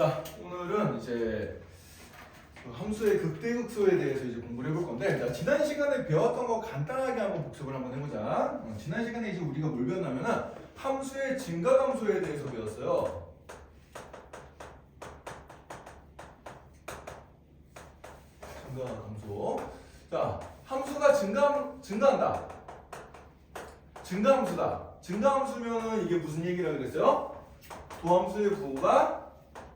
자, 오늘은 이제 그 함수의 극대극소에 대해서 이제 공부를 해볼 건데, 자, 지난 시간에 배웠던 거 간단하게 한번 복습을 한번 해보자. 지난 시간에 이제 우리가 뭘 배웠냐면은 함수의 증가함수에 대해서 배웠어요. 증가함수. 자, 함수가 증가한다. 증가함수다. 증가함수면은 이게 무슨 얘기라 그랬어요? 도함수의 부호가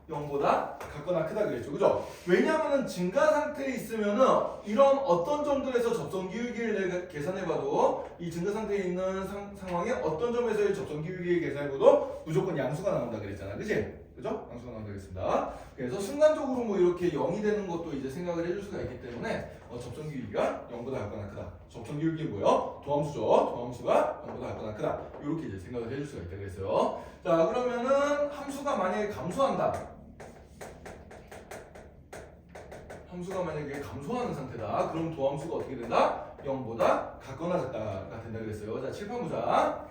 0보다 같거나 크다 그랬죠. 그죠? 왜냐하면 증가 상태에 있으면은 이런 어떤 점들에서 접선 기울기를 내가 계산해봐도 이 증가 상태에 있는 상황에 어떤 점에서의 접선 기울기를 계산해봐도 무조건 양수가 나온다 그랬잖아. 그치? 그죠? 양수가 나온다 그랬습니다. 그래서 순간적으로 뭐 이렇게 0이 되는 것도 이제 생각을 해줄 수가 있기 때문에 접선 기울기가 0보다 같거나 크다. 접선 기울기 뭐예요? 도함수죠. 도함수가 0보다 같거나 크다. 이렇게 이제 생각을 해줄 수가 있다 그랬어요. 자, 그러면은 함수가 만약에 감소한다. 함수가 만약에 감소하는 상태다. 그럼 도함수가 어떻게 된다? 0보다 같거나 같다가 된다 그랬어요. 자, 칠판 보자.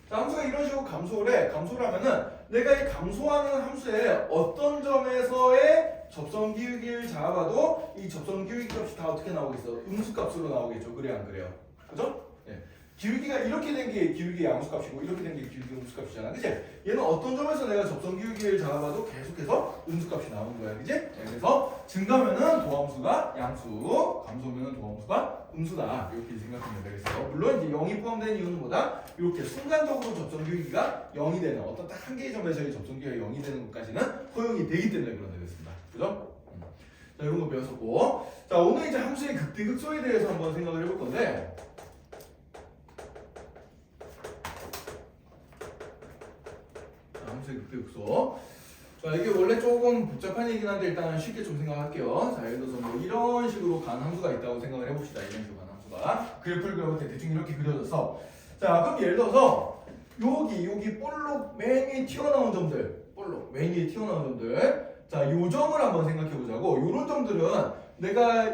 자, 함수가 이런 식으로 감소를 해. 감소를 하면은 내가 이 감소하는 함수의 어떤 점에서의 접선 기울기를 잡아봐도 이 접선 기울기 값이 다 어떻게 나오겠어? 음수값으로 나오겠죠. 그래 안 그래요? 그죠? 예. 기울기가 이렇게 된 게 기울기 양수값이고 이렇게 된 게 기울기 음수값이잖아. 그치? 얘는 어떤 점에서 내가 접선 기울기를 잡아봐도 계속해서 음수값이 나오는 거야. 그치? 네, 그래서 증가면은 도함수가 양수, 감소면은 도함수가 음수다. 이렇게 생각하면 되겠어요. 물론 이제 0이 포함된 이유는 뭐다? 이렇게 순간적으로 접선 기울기가 0이 되는 어떤 딱 한 개의 점에서의 접선 기울기가 0이 되는 것까지는 허용이 되기 때문에 그런 되겠습니다. 그죠? 자, 이런 거 배웠었고. 자, 오늘 이제 함수의 극대극소에 대해서 한번 생각을 해볼 건데, 함수의 극대극소. 자, 이게 원래 조금 복잡한 얘기긴 한데 일단 쉽게 좀 생각할게요. 자, 예를 들어서 뭐 이런 식으로 간 함수가 있다고 생각을 해봅시다. 이런 식으로 간 함수가 그래프를 그려볼 때 대충 이렇게 그려졌어. 자, 그럼 예를 들어서 여기 볼록 맨 위에 튀어나온 점들, 볼록 맨 위에 튀어나온 점들, 자, 요 점을 한번 생각해 보자고. 요런 점들은 내가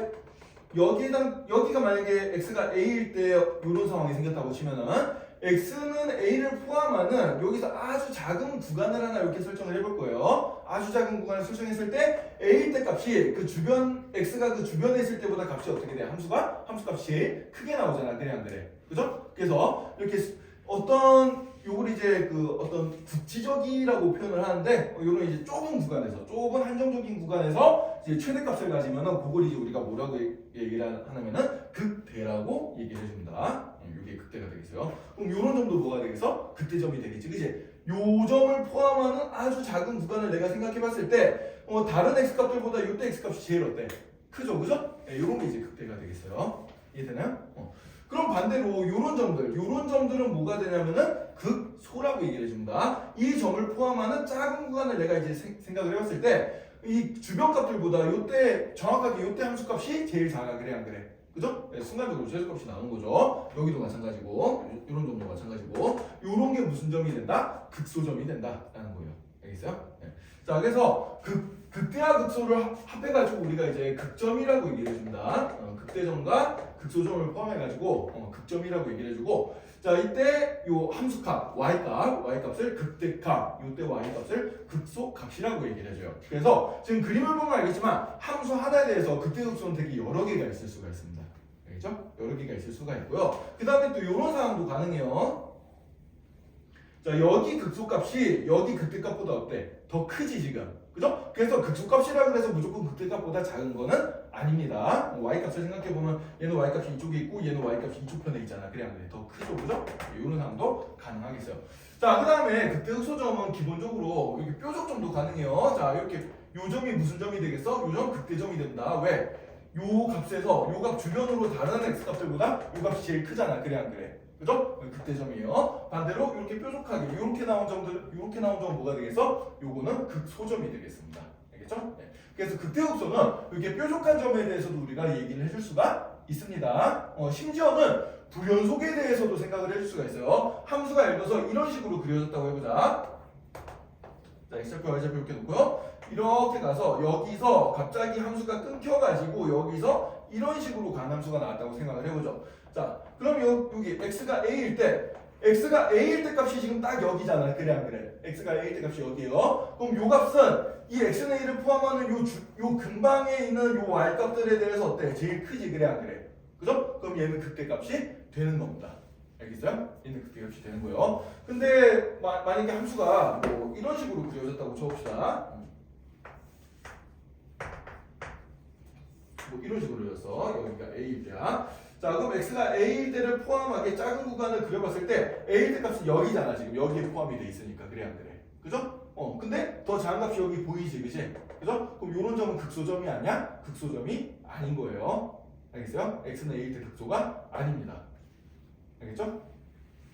여기가 만약에 x가 a일 때 요런 상황이 생겼다고 치면은 x는 a를 포함하는 여기서 아주 작은 구간을 하나 이렇게 설정을 해볼 거예요. 아주 작은 구간을 설정했을 때 a일 때 값이 그 주변 x가 그 주변에 있을 때보다 값이 어떻게 돼? 함수 값이 제일 크게 나오잖아. 그래 안 그래? 그죠? 그래서 이렇게 요걸 이제 그 어떤 국지적이라고 표현을 하는데 요런 이제 좁은 구간에서 좁은 한정적인 구간에서 이제 최대값을 가지면은 그걸 이제 우리가 뭐라고 얘기를 하냐면은 극대라고 얘기를 해줍니다. 이게 극대가 되겠어요. 그럼 요런 점도 뭐가 되겠어? 극대점이 되겠지, 그지? 요 점을 포함하는 아주 작은 구간을 내가 생각해봤을 때 다른 x 값들보다 요때 x 값이 제일 어때? 크죠, 그죠? 네, 요런 게 이제 극대가 되겠어요. 이해되나요? 그럼 반대로 요런 점들은 뭐가 되냐면은 극소라고 얘기를 해줍니다. 이 점을 포함하는 작은 구간을 내가 이제 생각을 해봤을 때 이 주변 값들보다 요때 정확하게 요때 함수 값이 제일 작아. 그래 안 그래? 그죠? 네, 순간적으로 최소값이 나오는 거죠. 여기도 마찬가지고 이런 점도 마찬가지고 요런 게 무슨 점이 된다? 극소점이 된다라는 거예요. 알겠어요? 네. 자, 그래서 극대와 극소를 합해가지고 우리가 이제 극점이라고 얘기를 해줍니다. 극대점과 극소점을 포함해가지고 극점이라고 얘기를 해주고, 자, 이때 요 함수값 y값을 극대값, 요때 y값을 극소값이라고 얘기를 해줘요. 그래서 지금 그림을 보면 알겠지만 함수 하나에 대해서 극대극소는 되게 여러 개가 있을 수가 있습니다. 알겠죠? 여러 개가 있을 수가 있고요. 그 다음에 또 이런 상황도 가능해요. 자, 여기 극소값이 여기 극대값보다 어때? 더 크지 지금. 그죠? 그래서 극소값이라 그래서 무조건 극대값보다 작은 거는 아닙니다. y값을 생각해보면 얘는 y값이 이쪽에 있고 얘는 y값이 이쪽 편에 있잖아. 그래 안 그래? 더 크죠, 그죠? 이런 상황도 가능하겠어요. 자, 그 다음에 극대극소점은 기본적으로 이렇게 뾰족점도 가능해요. 자, 이렇게 요 점이 무슨 점이 되겠어? 요 점 극대점이 된다. 왜? 요 값에서 요 값 주변으로 다른 x 값들보다 요 값이 제일 크잖아. 그래 안 그래? 그죠? 극대점이에요. 반대로 이렇게 뾰족하게 이렇게 나온 점은 뭐가 되겠어? 요거는 극소점이 되겠습니다. 알겠죠? 네. 그래서 극대극소는 이렇게 뾰족한 점에 대해서도 우리가 얘기를 해줄 수가 있습니다. 심지어는 불연속에 대해서도 생각을 해줄 수가 있어요. 함수가 예를 들어서 이런 식으로 그려졌다고 해보자. 자, x좌표, y좌표 이렇게 놓고요. 이렇게 가서 여기서 갑자기 함수가 끊겨가지고 여기서 이런 식으로 간 함수가 나왔다고 생각을 해보죠. 자, 그럼 여기 x가 a일 때 값이 지금 딱 여기잖아. 그래 안 그래? x가 a일 때 값이 여기에요. 그럼 요 값은 이 x는 a를 포함하는 요 근방에 있는 요 y 값들에 대해서 어때? 제일 크지 그래 안 그래? 그죠? 그럼 얘는 극대값이 되는 겁니다. 알겠어요? 얘는 극대값이 되는 거예요. 근데 만약에 함수가 뭐 이런 식으로 그려졌다고 쳐봅시다. 뭐 이런 식으로 그려졌어. 여기가 a일 때야. 자, 그럼 x가 a일 때를 포함하게 작은 구간을 그려봤을 때 a일 때 값은 여기잖아. 지금 여기에 포함이 돼 있으니까 그래 안 그래? 그죠? 근데 더 작은 값이 여기 보이지, 그지? 그죠? 그럼 요런 점은 극소점이 아니야? 극소점이 아닌 거예요. 알겠어요? x는 a일 때 극소가 아닙니다. 알겠죠?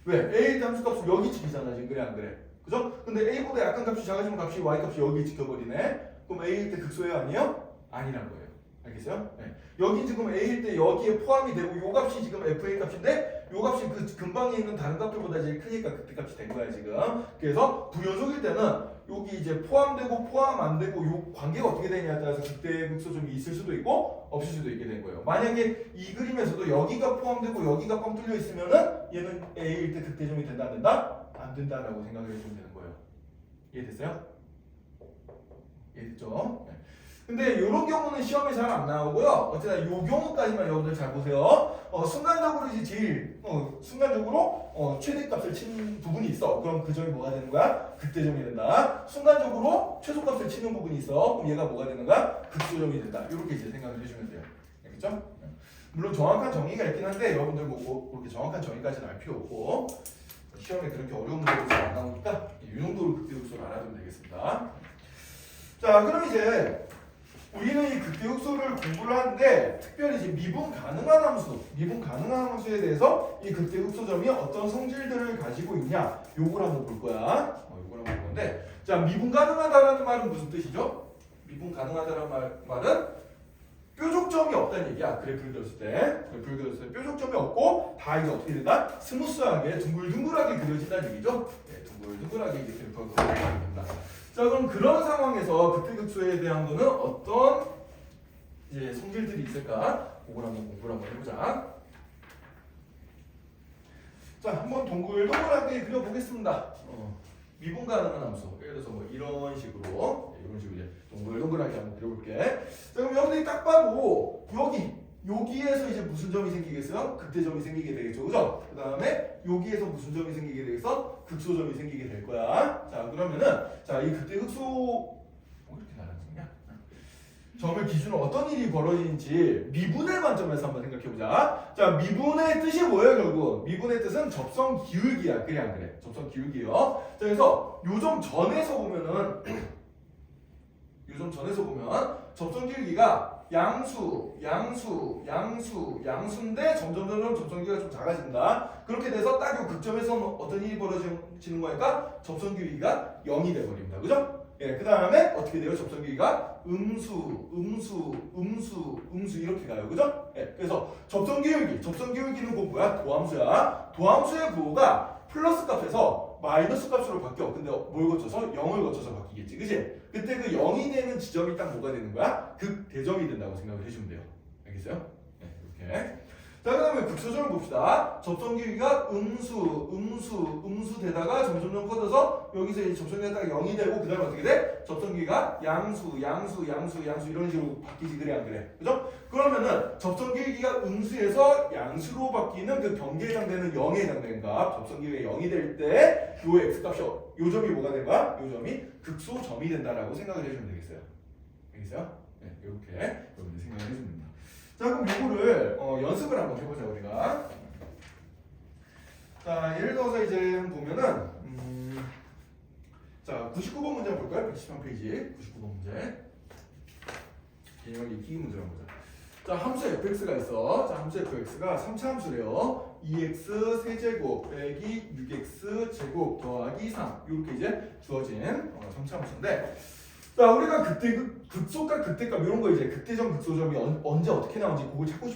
왜? a일 때 함수값은 여기 찍히잖아 지금 그래 안 그래? 그죠? 근데 a보다 약간 값이 작아지면 값이 y값이 여기 찍혀버리네. 그럼 a일 때 극소예요 아니에요? 아니란 거예요. 알겠어요? 네. 여기 지금 a일 때 여기에 포함이 되고 요 값이 지금 fa 값인데 요 값이 그 근방에 있는 다른 값들보다 제일 크니까 극대값이 된 거야 지금. 그래서 부연속일 때는 여기 이제 포함되고 포함 안 되고 요 관계가 어떻게 되냐에 따라서 극대 극소점이 있을 수도 있고 없을 수도 있게 된 거예요. 만약에 이 그림에서도 여기가 포함되고 여기가 뻥 뚫려 있으면은 얘는 a일 때 극대점이 된다 안 된다? 안 된다라고 생각을 해주면 되는 거예요. 이해됐어요? 이해됐죠? 네. 근데 이런 경우는 시험에 잘 안 나오고요. 어쨌든 이 경우까지만 여러분들 잘 보세요. 순간적으로 이제 제일 순간적으로 최대값을 친 부분이 있어. 그럼 그 점이 뭐가 되는 거야? 극대점이 된다. 순간적으로 최소값을 치는 부분이 있어. 그럼 얘가 뭐가 되는 거야? 극소점이 된다. 이렇게 이제 생각을 해주면 돼요. 알겠죠? 물론 정확한 정의가 있긴 한데 여러분들 뭐 그렇게 정확한 정의까지는 알 필요 없고 시험에 그렇게 어려운 문제도 잘 안 나오니까 이 정도로 극대극소를 알아두면 되겠습니다. 자, 그럼 이제 우리는 이 극대극소를 공부를 하는데 특별히 이제 미분 가능한 함수에 대해서 이 극대극소점이 어떤 성질들을 가지고 있냐 요걸 한번 볼 거야. 요걸 한번 볼 건데, 자, 미분 가능하다라는 말은 무슨 뜻이죠? 미분 가능하다라는 말은 뾰족점이 없다는 얘기야. 그래프를 그렸을 때 뾰족점이 없고 다 이제 어떻게 된다? 스무스하게 둥글둥글하게 그려진다는 얘기죠. 네, 둥글둥글하게 이제 그래프가 그려진다. 자, 그럼 그런 상황에서 극대극소에 대한 거는 어떤 이제 성질들이 있을까? 그걸 한번 공부를 한번 해보자. 자, 한번 동글동글하게 그려보겠습니다. 미분 가능한 함수. 예를 들어서 뭐 이런 식으로 이제 동글동글하게 한번 그려볼게. 자, 그럼 여러분들이 딱 봐도 여기에서 이제 무슨 점이 생기겠어요? 극대점이 생기게 되겠죠, 그죠? 그 다음에 여기에서 무슨 점이 생기게 되겠어? 극소점이 생기게 될 거야. 자, 그러면은 이 극대극소 이렇게 나눠지냐? 점을 기준으로 어떤 일이 벌어지는지 미분의 관점에서 한번 생각해보자. 자, 미분의 뜻이 뭐예요, 결국? 미분의 뜻은 접선 기울기야. 그래 안 그래? 접선 기울기요. 자, 그래서 요 점 전에서 보면 접선 기울기가 양수인데 점점 접선 기울기가 좀 작아진다. 그렇게 돼서 딱 요 극점에서 어떤 일이 벌어지는 거니까 접선 기울기가 0이 돼 버립니다. 그죠? 예, 그 다음에 어떻게 돼요? 접선 기울기가 음수 이렇게 가요. 그죠? 예, 그래서 접선 기울기는 그 뭐야? 도함수야. 도함수의 부호가 플러스 값에서 마이너스 값으로 바뀌어. 근데 뭘 거쳐서? 0을 거쳐서 바뀌겠지. 그치? 그때 그 0이 되는 지점이 딱 뭐가 되는 거야? 극대점이 된다고 생각을 해주면 돼요. 알겠어요? 네, 이렇게. 자, 그 다음에 극소점을 봅시다. 접선 기울기가 음수 되다가 점점 커져서 여기서 이 접선 기울기가 딱 0이 되고 그 다음에 어떻게 돼? 접선 기울기가 양수 이런 식으로 바뀌지. 그래 안 그래? 그죠? 그러면은 접선 기울기가 음수에서 양수로 바뀌는 그 경계에 해당되는 0에 해당되는 값, 접선 기울기가 0이 될 때 요 x값이 요 점이 뭐가 된 거야? 요 점이 극소점이 된다라고 생각을 해주면 되겠어요. 알겠어요? 네, 이렇게 여러분들 생각을 해주면 됩니다. 자, 그럼 요거를 연습을 한번 해보자 우리가. 자, 예를 들어서 이제 보면은 자, 99번 문제 한번 볼까요? 113페이지 99번 문제. 개념 익히기 문제를 한번 보자. 자, 함수 fx가 있어. 자, 함수 fx가 3차 함수래요. 2x 세제곱 빼기 6x 제곱 더하기 3 이렇게 이제 주어진 3차 함수인데, 자, 우리가 극소값, 극대값 이런 거 이제 극대점, 극소점이 언제 어떻게 나오는지 그걸 찾고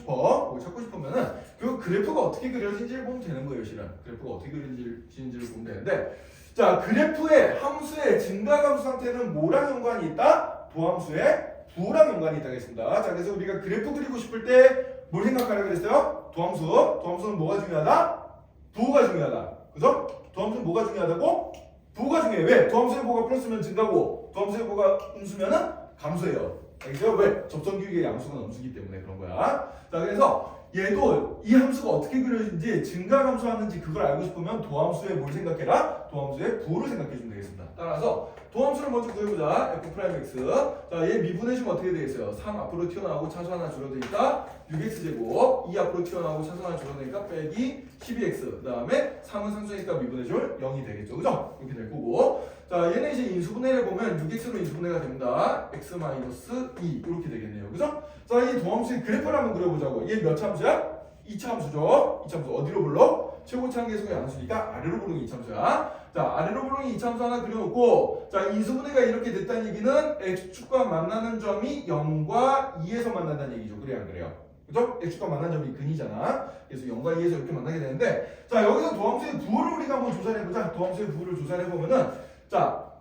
싶으면은 그 그래프가 어떻게 그려진지를 보면 되는 거예요, 실은. 그래프가 어떻게 그려지는지를 보면 되는데, 자, 그래프의 함수의 증가함수 상태는 뭐랑 연관이 있다? 도함수의 부호랑 연관이 있다겠습니다. 자, 그래서 우리가 그래프 그리고 싶을 때 뭘 생각하라고 그랬어요? 도함수는 뭐가 중요하다? 부호가 중요하다. 그죠? 도함수는 뭐가 중요하다고? 부호가 중요해. 왜? 도함수의 부호가 플러스면 증가고 도함수의 부호가 음수면은 감소해요. 알겠죠? 왜? 접선규익의 양수가 음수기 때문에 그런 거야. 자, 그래서 얘도 이 함수가 어떻게 그려지는지 증가함수하는지 그걸 알고 싶으면 도함수의 뭘 생각해라? 도함수의 부호를 생각해 주면 되겠습니다. 따라서 도함수를 먼저 구해보자. f'x. 자, 얘 미분해주면 어떻게 되겠어요? 3 앞으로 튀어나오고 차수 하나 줄어드니까 6x제곱, 2 앞으로 튀어나오고 차수 하나 줄어드니까 빼기 12x. 그 다음에 3은 상수니까 미분해줄 0이 되겠죠. 그죠? 이렇게 될 거고. 자, 얘는 이제 인수분해를 보면 6x로 인수분해가 됩니다. x-2 이렇게 되겠네요. 그죠? 자, 이 도함수의 그래프를 한번 그려보자고. 얘 몇 차 함수야? 2차 함수죠. 2차 함수 어디로 불러? 최고치 한계수가 양수니까 아래로 부르는 2차 함수야. 자, 아래로 부르는 2차 함수 하나 그려놓고, 자, 인수분해가 이렇게 됐다는 얘기는 x축과 만나는 점이 0과 2에서 만난다는 얘기죠. 그래요, 안 그래요? 그죠? x축과 만난 점이 근이잖아. 그래서 0과 2에서 이렇게 만나게 되는데, 자, 여기서 도함수의 부호를 우리가 한번 조사를 해보자. 도함수의 부호를 조사를 해보면은, 자,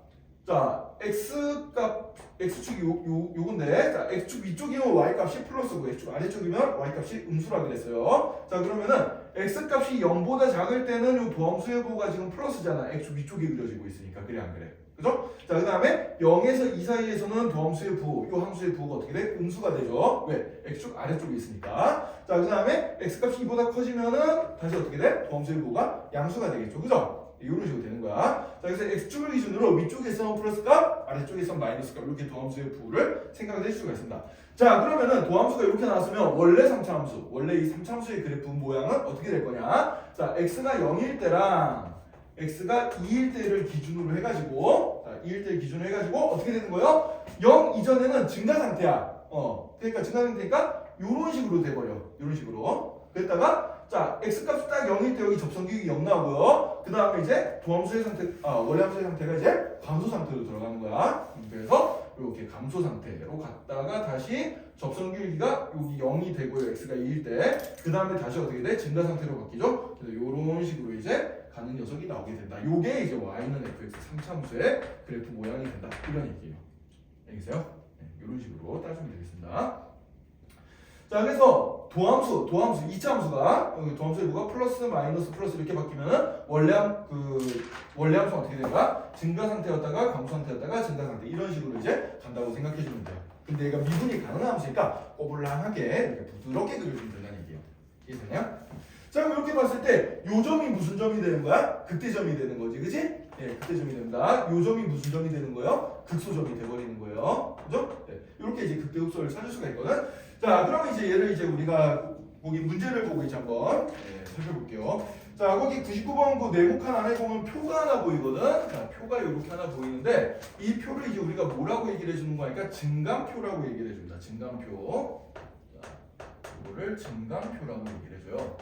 x값, x축이 요건데, 자, x축 위쪽이면 y값이 플러스고, x축 아래쪽이면 y값이 음수라 그랬어요. 자, 그러면은, x값이 0보다 작을 때는 요 도함수의 부호가 지금 플러스잖아. x축 위쪽에 그려지고 있으니까. 그래, 안 그래? 그죠? 자, 그 다음에 0에서 2 사이에서는 도함수의 부호, 요 함수의 부호가 어떻게 돼? 음수가 되죠. 왜? x축 아래쪽에 있으니까. 자, 그 다음에 x값이 2보다 커지면은 다시 어떻게 돼? 도함수의 부호가 양수가 되겠죠. 그죠? 이런 식으로 되는 거야. 자, 그래서 x축을 기준으로 위쪽에서는 플러스 값, 아래쪽에서는 마이너스 값 이렇게 도함수의 부호를 생각을 해줄 수가 있습니다. 자, 그러면은 도함수가 이렇게 나왔으면 원래 3차 함수, 원래 이 3차 함수의 그래프 모양은 어떻게 될 거냐? 자, x가 0일 때랑 x가 2일 때를 기준으로 해가지고, 자, 2일 때를 기준으로 해가지고 어떻게 되는 거예요? 0 이전에는 증가 상태야. 그러니까 증가 상태니까 이런 식으로 돼버려. 이런 식으로. 그랬다가 자, x값이 딱 0일 때 여기 접선규익이 0 나오고요. 그 다음에 이제 도함수의 상태, 원래 함수의 상태가 이제 감소 상태로 들어가는 거야. 그래서 이렇게 감소 상태로 갔다가 다시 접선규익이가 여기 0이 되고요. x가 2일 때. 그 다음에 다시 어떻게 돼? 증가 상태로 바뀌죠. 그래서 이런 식으로 이제 가는 녀석이 나오게 된다. 요게 이제 y는 fx 3차 함수의 그래프 모양이 된다. 이런 얘기예요. 알겠어요? 네, 이런 식으로 따지면 되겠습니다. 자, 그래서 도함수 2차 함수가 도함수의 부호가 플러스 마이너스 플러스 이렇게 바뀌면은 원래 함수가 어떻게 되는가? 증가 상태였다가 감소 상태였다가 증가 상태 이런 식으로 이제 간다고 생각해 주면 돼요. 근데 얘가 미분이 가능한 함수니까 꼬불랑하게 이렇게 부드럽게 그려주면 된다는 얘기예요. 이해되냐? 자, 그럼 이렇게 봤을 때 요 점이 무슨 점이 되는 거야? 극대점이 되는 거지, 그치? 예, 극대점이 됩니다. 요 점이 무슨 점이 되는 거예요? 극소점이 돼버리는 거예요. 그죠? 네, 이렇게 이제 극대흡수를 찾을 수가 있거든. 자, 그러면 이제 얘를 이제 우리가 거기 문제를 보고 이제 한번 살펴볼게요. 자, 거기 99번 그 네모칸 안에 보면 표가 하나 보이거든. 자, 표가 이렇게 하나 보이는데 이 표를 이제 우리가 뭐라고 얘기를 해주는 거니까 증감표라고 얘기를 해줍니다. 증감표. 자, 이거를 증감표라고 얘기를 해줘요.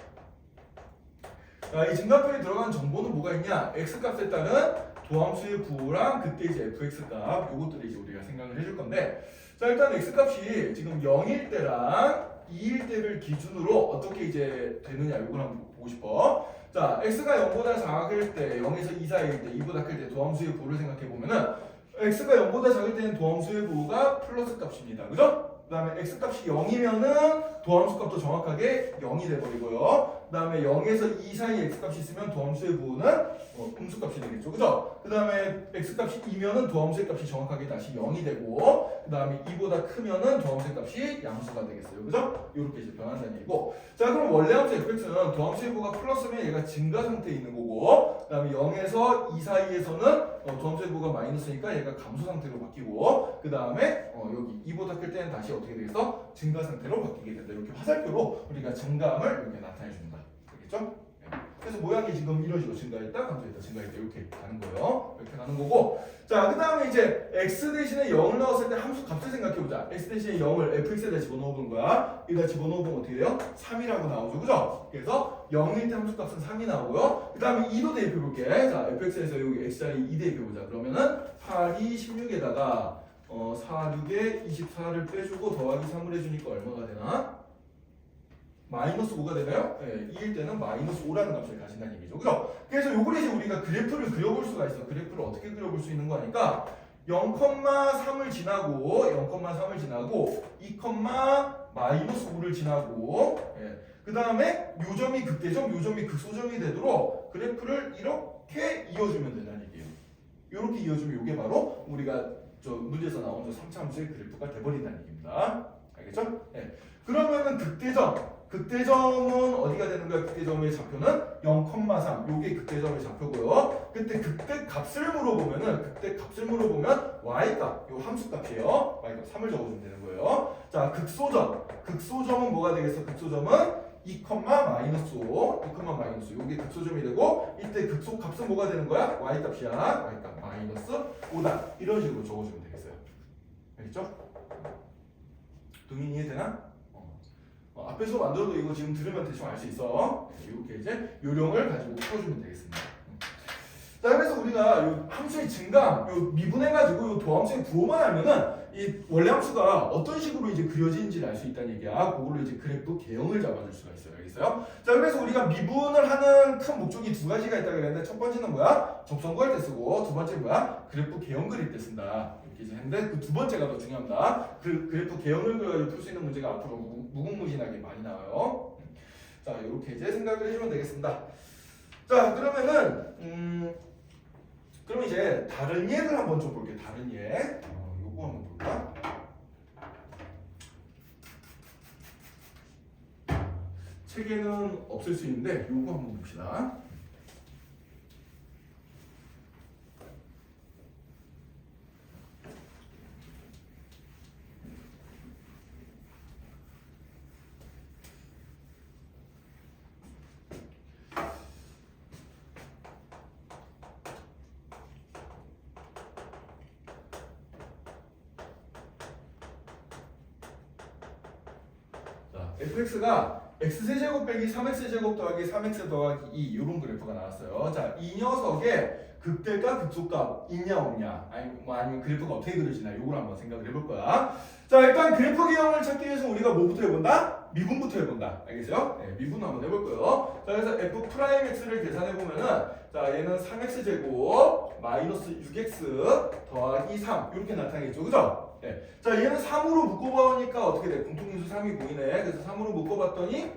자, 이 증감표에 들어간 정보는 뭐가 있냐? x값에 따른 도함수의 부호랑 그때 이제 fx값 요것들을 이제 우리가 생각을 해줄 건데, 자, 일단 x값이 지금 0일 때랑 2일 때를 기준으로 어떻게 이제 되느냐 이걸 한번 보고 싶어. 자, x가 0보다 작을 때 0에서 2 사이일 때 2보다 클 때 도함수의 부호를 생각해 보면은 x가 0보다 작을 때는 도함수의 부호가 플러스 값입니다. 그죠? 그 다음에 x값이 0이면은 도함수 값도 정확하게 0이 돼버리고요. 그 다음에 0에서 2 사이 x값이 있으면 도함수의 부호는 음수값이 되겠죠. 그죠? 그 다음에 x값이 2면은 도함수의 값이 정확하게 다시 0이 되고, 그 다음에 2보다 크면은 도함수의 값이 양수가 되겠어요. 그죠? 이렇게 이제 변한다는 얘기고. 자, 그럼 원래 함수 fx는 도함수의 부호가 플러스면 얘가 증가 상태에 있는 거고, 그 다음에 0에서 2 사이에서는 도함수의 부호가 마이너스니까 얘가 감소 상태로 바뀌고, 그 다음에 여기 2보다 클 때는 다시 어떻게 되겠어? 증가 상태로 바뀌게 된다. 이렇게 화살표로 우리가 증감을 이렇게 나타내 줍니다. 알겠죠? 그래서 모양이 지금 이런 식으로 증가했다, 감소했다, 증가했다 이렇게 가는 거예요. 이렇게 가는 거고. 자, 그 다음에 이제 x 대신에 0을 넣었을 때 함수 값을 생각해보자. x 대신에 0을 fx에다 집어넣어보는 거야. 여기다 집어넣어보면 어떻게 돼요? 3이라고 나오죠. 그죠? 그래서 0일 때 함수 값은 3이 나오고요. 그 다음에 2도 대입해볼게. 자, fx에서 여기 x자리 2 대입해보자. 그러면은 8이 16에다가 4, 6에 24를 빼주고 더하기 3을 해주니까 얼마가 되나? 마이너스 5가 되나요? 네, 2일 때는 마이너스 5라는 값을 가진다는 얘기죠. 그죠? 그래서 요걸 이제 우리가 그래프를 그려볼 수가 있어. 그래프를 어떻게 그려볼 수 있는 거니까 0,3을 지나고 0,3을 지나고 2, 마이너스 5를 지나고 그 다음에 요점이 극대점, 요점이 극소점이 되도록 그래프를 이렇게 이어주면 된다는 얘기예요. 이렇게 이어주면 이게 바로 우리가 저 문제에서 나온 저 3차 함수의 그래프가 돼버린다는 얘기입니다. 알겠죠? 네. 그러면은 극대점은 어디가 되는 거야? 극대점의 좌표는 0,3. 요게 극대점의 좌표고요. 그때 극대값을 물어보면 y값, 요 함수값이에요. y값 3을 적어주면 되는 거예요. 자, 극소점은 뭐가 되겠어? 극소점은 2, -5, 요게 극소점이 되고 이때 극소값은 뭐가 되는 거야? y값이야. y값 -5다. 이런 식으로 적어주면 되겠어요. 알겠죠? 동의 이해되나? 앞에서 만들어도 이거 지금 들으면 대충 알 수 있어. 이렇게 이제 요령을 가지고 풀어주면 되겠습니다. 자, 그래서 우리가 요 함수의 증감, 요 미분해가지고 요 도함수의 부호만 알면은 이 원래 함수가 어떤 식으로 이제 그려지는지를 알 수 있다는 얘기야. 그걸로 이제 그래프 개형을 잡아줄 수가 있어요. 알겠어요? 자, 그래서 우리가 미분을 하는 큰 목적이 두 가지가 있다고 그랬는데 첫 번째는 뭐야? 접선 구할 때 쓰고 두 번째는 뭐야? 그래프 개형 그릴 때 쓴다. 이렇게 이제 했는데 그 두 번째가 더 중요합니다. 그래프 개형을 그려가지고 풀 수 있는 문제가 앞으로 무궁무진하게 많이 나와요. 자, 이렇게 이제 생각을 해주면 되겠습니다. 자, 그러면은 그럼 이제 다른 예를 한번 좀 볼게요. 다른 예. 요거 한번 볼까? 책에는 없을 수 있는데 요거 한번 봅시다. fx가 x세제곱 빼기 3x제곱 더하기 3x 더하기 2 이런 그래프가 나왔어요. 자, 이 녀석의 극대값, 극소값 있냐 없냐, 아니면 그래프가 어떻게 그려지나 요걸 한번 생각을 해볼 거야. 자, 일단 그래프 개형을 찾기 위해서 우리가 뭐부터 해본다? 미분부터 해본다. 알겠어요? 네, 미분 한번 해볼 거예요. 자, 그래서 f'x를 계산해 보면은 자, 얘는 3x제곱 마이너스 6x 더하기 3 이렇게 나타나겠죠, 그죠? 네. 자, 얘는 3으로 묶어보니까 어떻게 돼? 공통인수 3이 보이네. 그래서 3으로 묶어봤더니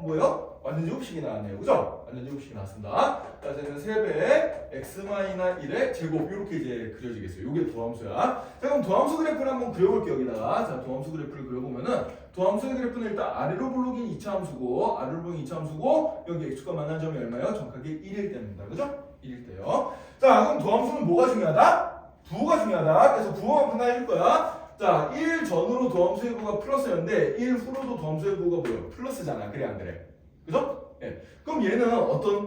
뭐예요? 완전 제곱식이 나왔네요. 그죠? 완전 제곱식이 나왔습니다. 자, 얘는 3배 x-1의 제곱 이렇게 이제 그려지겠어요. 요게 도함수야. 자, 그럼 도함수 그래프를 한번 그려볼게요. 여기다가. 자, 도함수 그래프를 그려보면은 도함수의 그래프는 일단 아래로 블록인 2차 함수고 아래로 블록인 2차 함수고 여기 x가 만난 점이 얼마예요? 정확하게 1일 때입니다. 그죠? 1일 때요. 자, 그럼 도함수는 뭐가 중요하다? 부호가 중요하다. 그래서 부호만 하나 해줄 거야. 자, 1 전으로 도함수의 부호가 플러스였는데 1 후로도 도함수의 부호가 뭐예요? 플러스잖아. 그래 안 그래? 그죠? 네. 그럼 얘는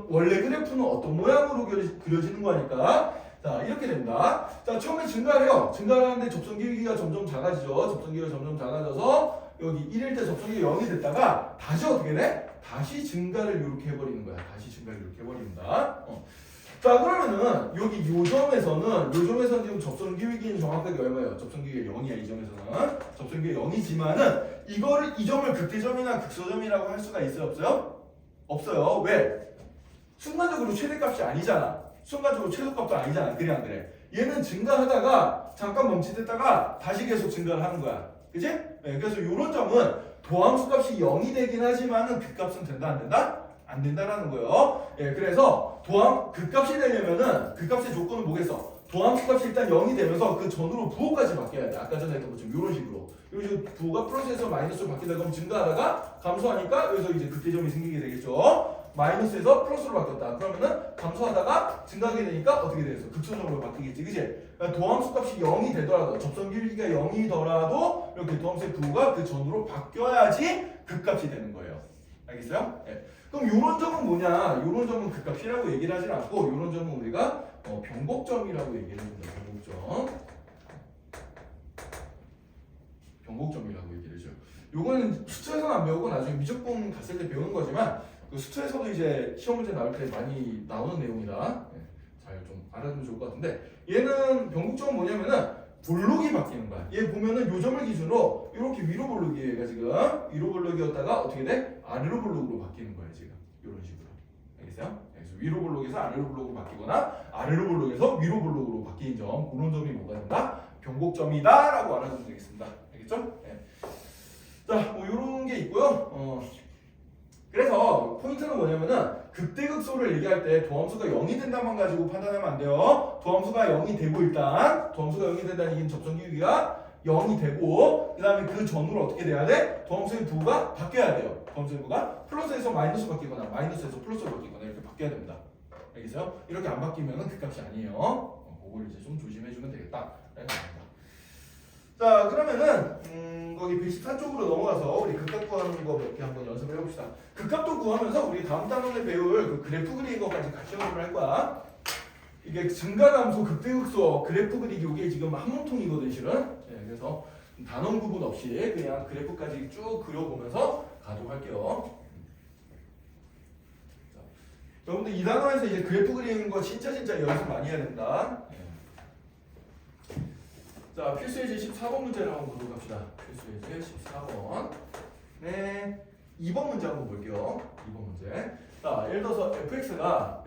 원래 그래프는 어떤 모양으로 그려지는 거니까 자, 이렇게 됩니다. 자, 처음에 증가를 해요. 증가를 하는데 접선 길이가 점점 작아지죠. 접선 길이가 점점 작아져서 여기 1일 때 접선 길이가 0이 됐다가 다시 어떻게 돼? 다시 증가를 이렇게 해버리는 거야. 다시 증가를 이렇게 해버립니다. 자, 그러면은 여기 요점에서는 지금 접선 기울기는 정확하게 얼마예요? 접선 기울기가 0이야. 이 점에서는 접선 기울기가 0이지만은 이 점을 극대점이나 극소점이라고 할 수가 있어요? 없어요? 없어요. 왜? 순간적으로 최대값이 아니잖아. 순간적으로 최소값도 아니잖아. 그래 안 그래? 얘는 증가하다가 잠깐 멈칫했다가 다시 계속 증가를 하는 거야. 그치? 네, 그래서 이런 점은 도함수 값이 0이 되긴 하지만은 그 값은 된다 안 된다? 안 된다라는 거예요. 예, 그래서 극값이 되려면은 극값의 조건은 뭐겠어? 도함수 값이 일단 0이 되면서 그 전으로 부호까지 바뀌어야 돼. 아까 전에 했던 것처럼 이런 식으로. 부호가 플러스에서 마이너스로 바뀌다 그러면 증가하다가 감소하니까 여기서 이제 극대점이 생기게 되겠죠. 마이너스에서 플러스로 바뀌었다. 그러면은 감소하다가 증가하게 되니까 어떻게 되겠어? 극소점으로 바뀌겠지, 그치? 그러니까 도함수 값이 0이 되더라도 접선 길이가 0이더라도 이렇게 도함수의 부호가 그 전으로 바뀌어야지 극값이 되는 거예요. 알겠어요? 네. 그럼 요런 점은 뭐냐? 요런 점은 극값이라고 얘기를 하진 않고 요런 점은 우리가 변곡점이라고 얘기를 합니다. 변곡점이라고 얘기를 해줘요. 요거는 수트에서는 안 배우고 나중에 미적분 갔을 때 배우는 거지만 그 수트에서도 이제 시험 문제 나올 때 많이 나오는 내용이다. 네. 잘 좀 알아두면 좋을 것 같은데 얘는 변곡점은 뭐냐면은 볼록이 바뀌는 거야. 얘 보면은 요 점을 기준으로 이렇게 위로 볼록이에요. 얘가 지금 위로 볼록이었다가 어떻게 돼? 아래로 볼록으로 바뀌는 거예요. 지금 이런 식으로. 알겠어요? 그래서 위로 볼록에서 아래로 볼록으로 바뀌거나 아래로 볼록에서 위로 볼록으로 바뀌는 점, 그런 점이 뭐가 된다? 변곡점이다라고 알아두면 되겠습니다. 알겠죠? 네. 자, 뭐 이런 게 있고요. 그래서 포인트는 뭐냐면은 극대극소를 얘기할 때 도함수가 0이 된다만 가지고 판단하면 안 돼요. 도함수가 0이 되고 일단 도함수가 0이 된다는 얘기는 접선기울기가 0이 되고 그 다음에 그 전후로 어떻게 돼야 돼? 도함수의 부가 바뀌어야 돼요. 도함수의 부가 플러스에서 마이너스 바뀌거나 마이너스에서 플러스로 바뀌거나 이렇게 바뀌어야 됩니다. 알겠어요? 이렇게 안 바뀌면은 극값이 아니에요. 그걸 이제 좀 조심해주면 되겠다. 자 그러면은 거기 114쪽으로 넘어가서 우리 극값 구하는 거 몇 개 한번 연습을 해봅시다. 극값도 구하면서 우리 다음 단원에 배울 그 그래프 그리는 것까지 같이 연습을 할 거야. 이게 증가함수, 극대극소, 그래프 그리기 이게 지금 한 몸통이거든 실은. 네, 그래서 단원 구분 없이 그냥 그래프까지 쭉 그려보면서 가도록 할게요. 자, 여러분들 이 단원에서 이제 그래프 그리는 거 진짜 연습 많이 해야 된다. 자, 필수예제 14번 문제를 한번 보도록 합시다. 필수예제 14번. 네, 2번 문제 한번 볼게요. 2번 문제. 자, 예를 들어서 fx가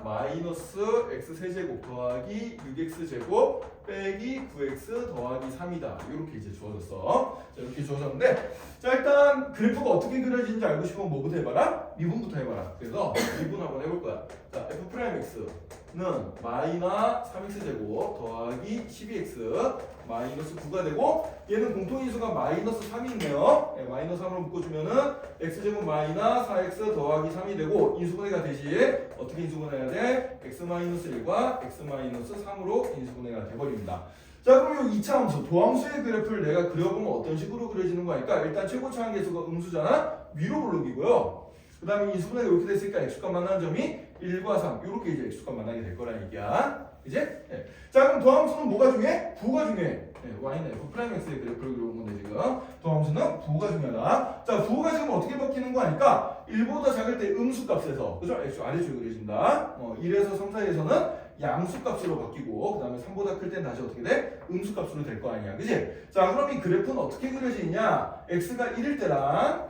마이너스 x 세제곱 더하기 6x제곱 빼기 9x 더하기 3이다. 이렇게 이제 주어졌어. 자, 이렇게 주어졌는데, 자, 일단 그래프가 어떻게 그려지는지 알고 싶으면 뭐부터 해봐라? 미분부터 해봐라. 그래서 미분 한번 해볼 거야. 자, f'x는 마이너 3x제곱 더하기 12x 마이너스 9가 되고 얘는 공통인수가 마이너스 3이 있네요. 네, 마이너스 3으로 묶어주면은 x제곱 마이너 4x 더하기 3이 되고 인수분해가 되지. 어떻게 인수분해해야 돼? x 마이너스 1과 x 마이너스 3으로 인수분해가 돼버립니다. 자 그럼 이 2차 함수 도함수의 그래프를 내가 그려보면 어떤 식으로 그려지는 거니까 일단 최고차 한계수가 음수잖아. 위로 블록이고요. 그 다음에 인수분해가 이렇게 됐으니까 x값 만나는 점이 1과 3 이렇게 이제 x값 만나게 될 거라는 얘기야. 이제? 네. 자 그럼 도함수는 뭐가 중요해? 부가 중요해. 네, y는 f'x의 그래프를 그려본 건데 지금 도함수는 부가 중요하다. 자 부가 지금 어떻게 바뀌는 거 아니까 1보다 작을 때 음수값에서 그죠? x 아래쪽에 그려진다. 1에서 3 사이에서는 양수값으로 바뀌고 그 다음에 3보다 클 땐 다시 어떻게 돼? 음수값으로 될 거 아니야. 그지? 자 그럼 이 그래프는 어떻게 그려지느냐? x가 1일 때랑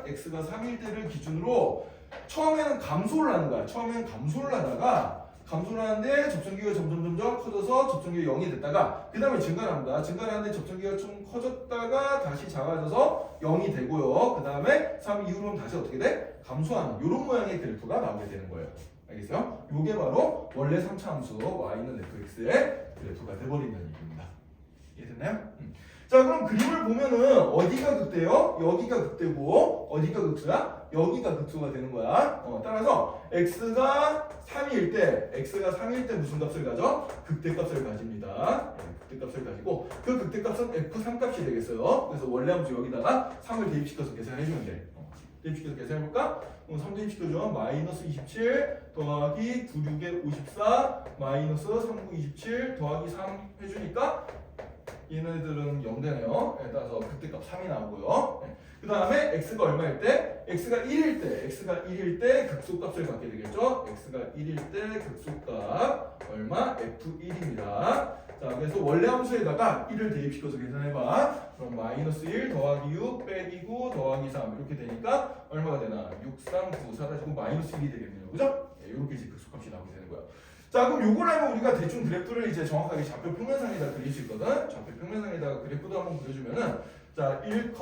x가 3일 때를 기준으로 처음에는 감소를 하는 거야. 처음에는 감소를 하다가 감소를 하는데 접선기가 점점 커져서 접선기가 0이 됐다가 그 다음에 증가를 합니다. 증가를 하는데 접선기가 좀 커졌다가 다시 작아져서 0이 되고요. 그 다음에 3 이후로는 다시 어떻게 돼? 감소하는 이런 모양의 그래프가 나오게 되는 거예요. 알겠어요? 이게 바로 원래 3차 함수 y는 fx의 그래프가 돼버린다는 얘기입니다. 이해됐나요? 자 그럼 그림을 보면은 어디가 극대요? 여기가 극대고 어디가 극수야? 여기가 극수가 되는 거야. 따라서 x가 3일 때 무슨 값을 가져? 극대값을 가집니다. 극대값을 가지고 그 극대값은 f3 값이 되겠어요. 그래서 원래 함수 여기다가 3을 대입시켜서 계산해주면 돼. 대입시켜서 계산해볼까? 3 대입시켜주면 마이너스 27 더하기 9, 6에 54 마이너스 3, 9, 27 더하기 3 해주니까 얘네들은 0 되네요. 따라서 극대값 3이 나오고요. 그 다음에 x가 얼마일 때? x가 1일 때 극소값을 갖게 되겠죠. x가 1일 때 극소값 얼마? f1입니다. 자 그래서 원래 함수에다가 1을 대입시켜서 계산해봐. 그럼 마이너스 1 더하기 6 빼기 9 더하기 3 이렇게 되니까 얼마가 되나? 6, 3, 9 사라지고 마이너스 1이 되겠네요. 그죠? 이렇게 이제 극소값이 나오게 되는 거예요. 자 그럼 요걸 알면 우리가 대충 그래프를 이제 정확하게 좌표 평면상에다 그릴 수 있거든. 좌표 평면상에다가 그래프도 한번 그려주면은 자 1,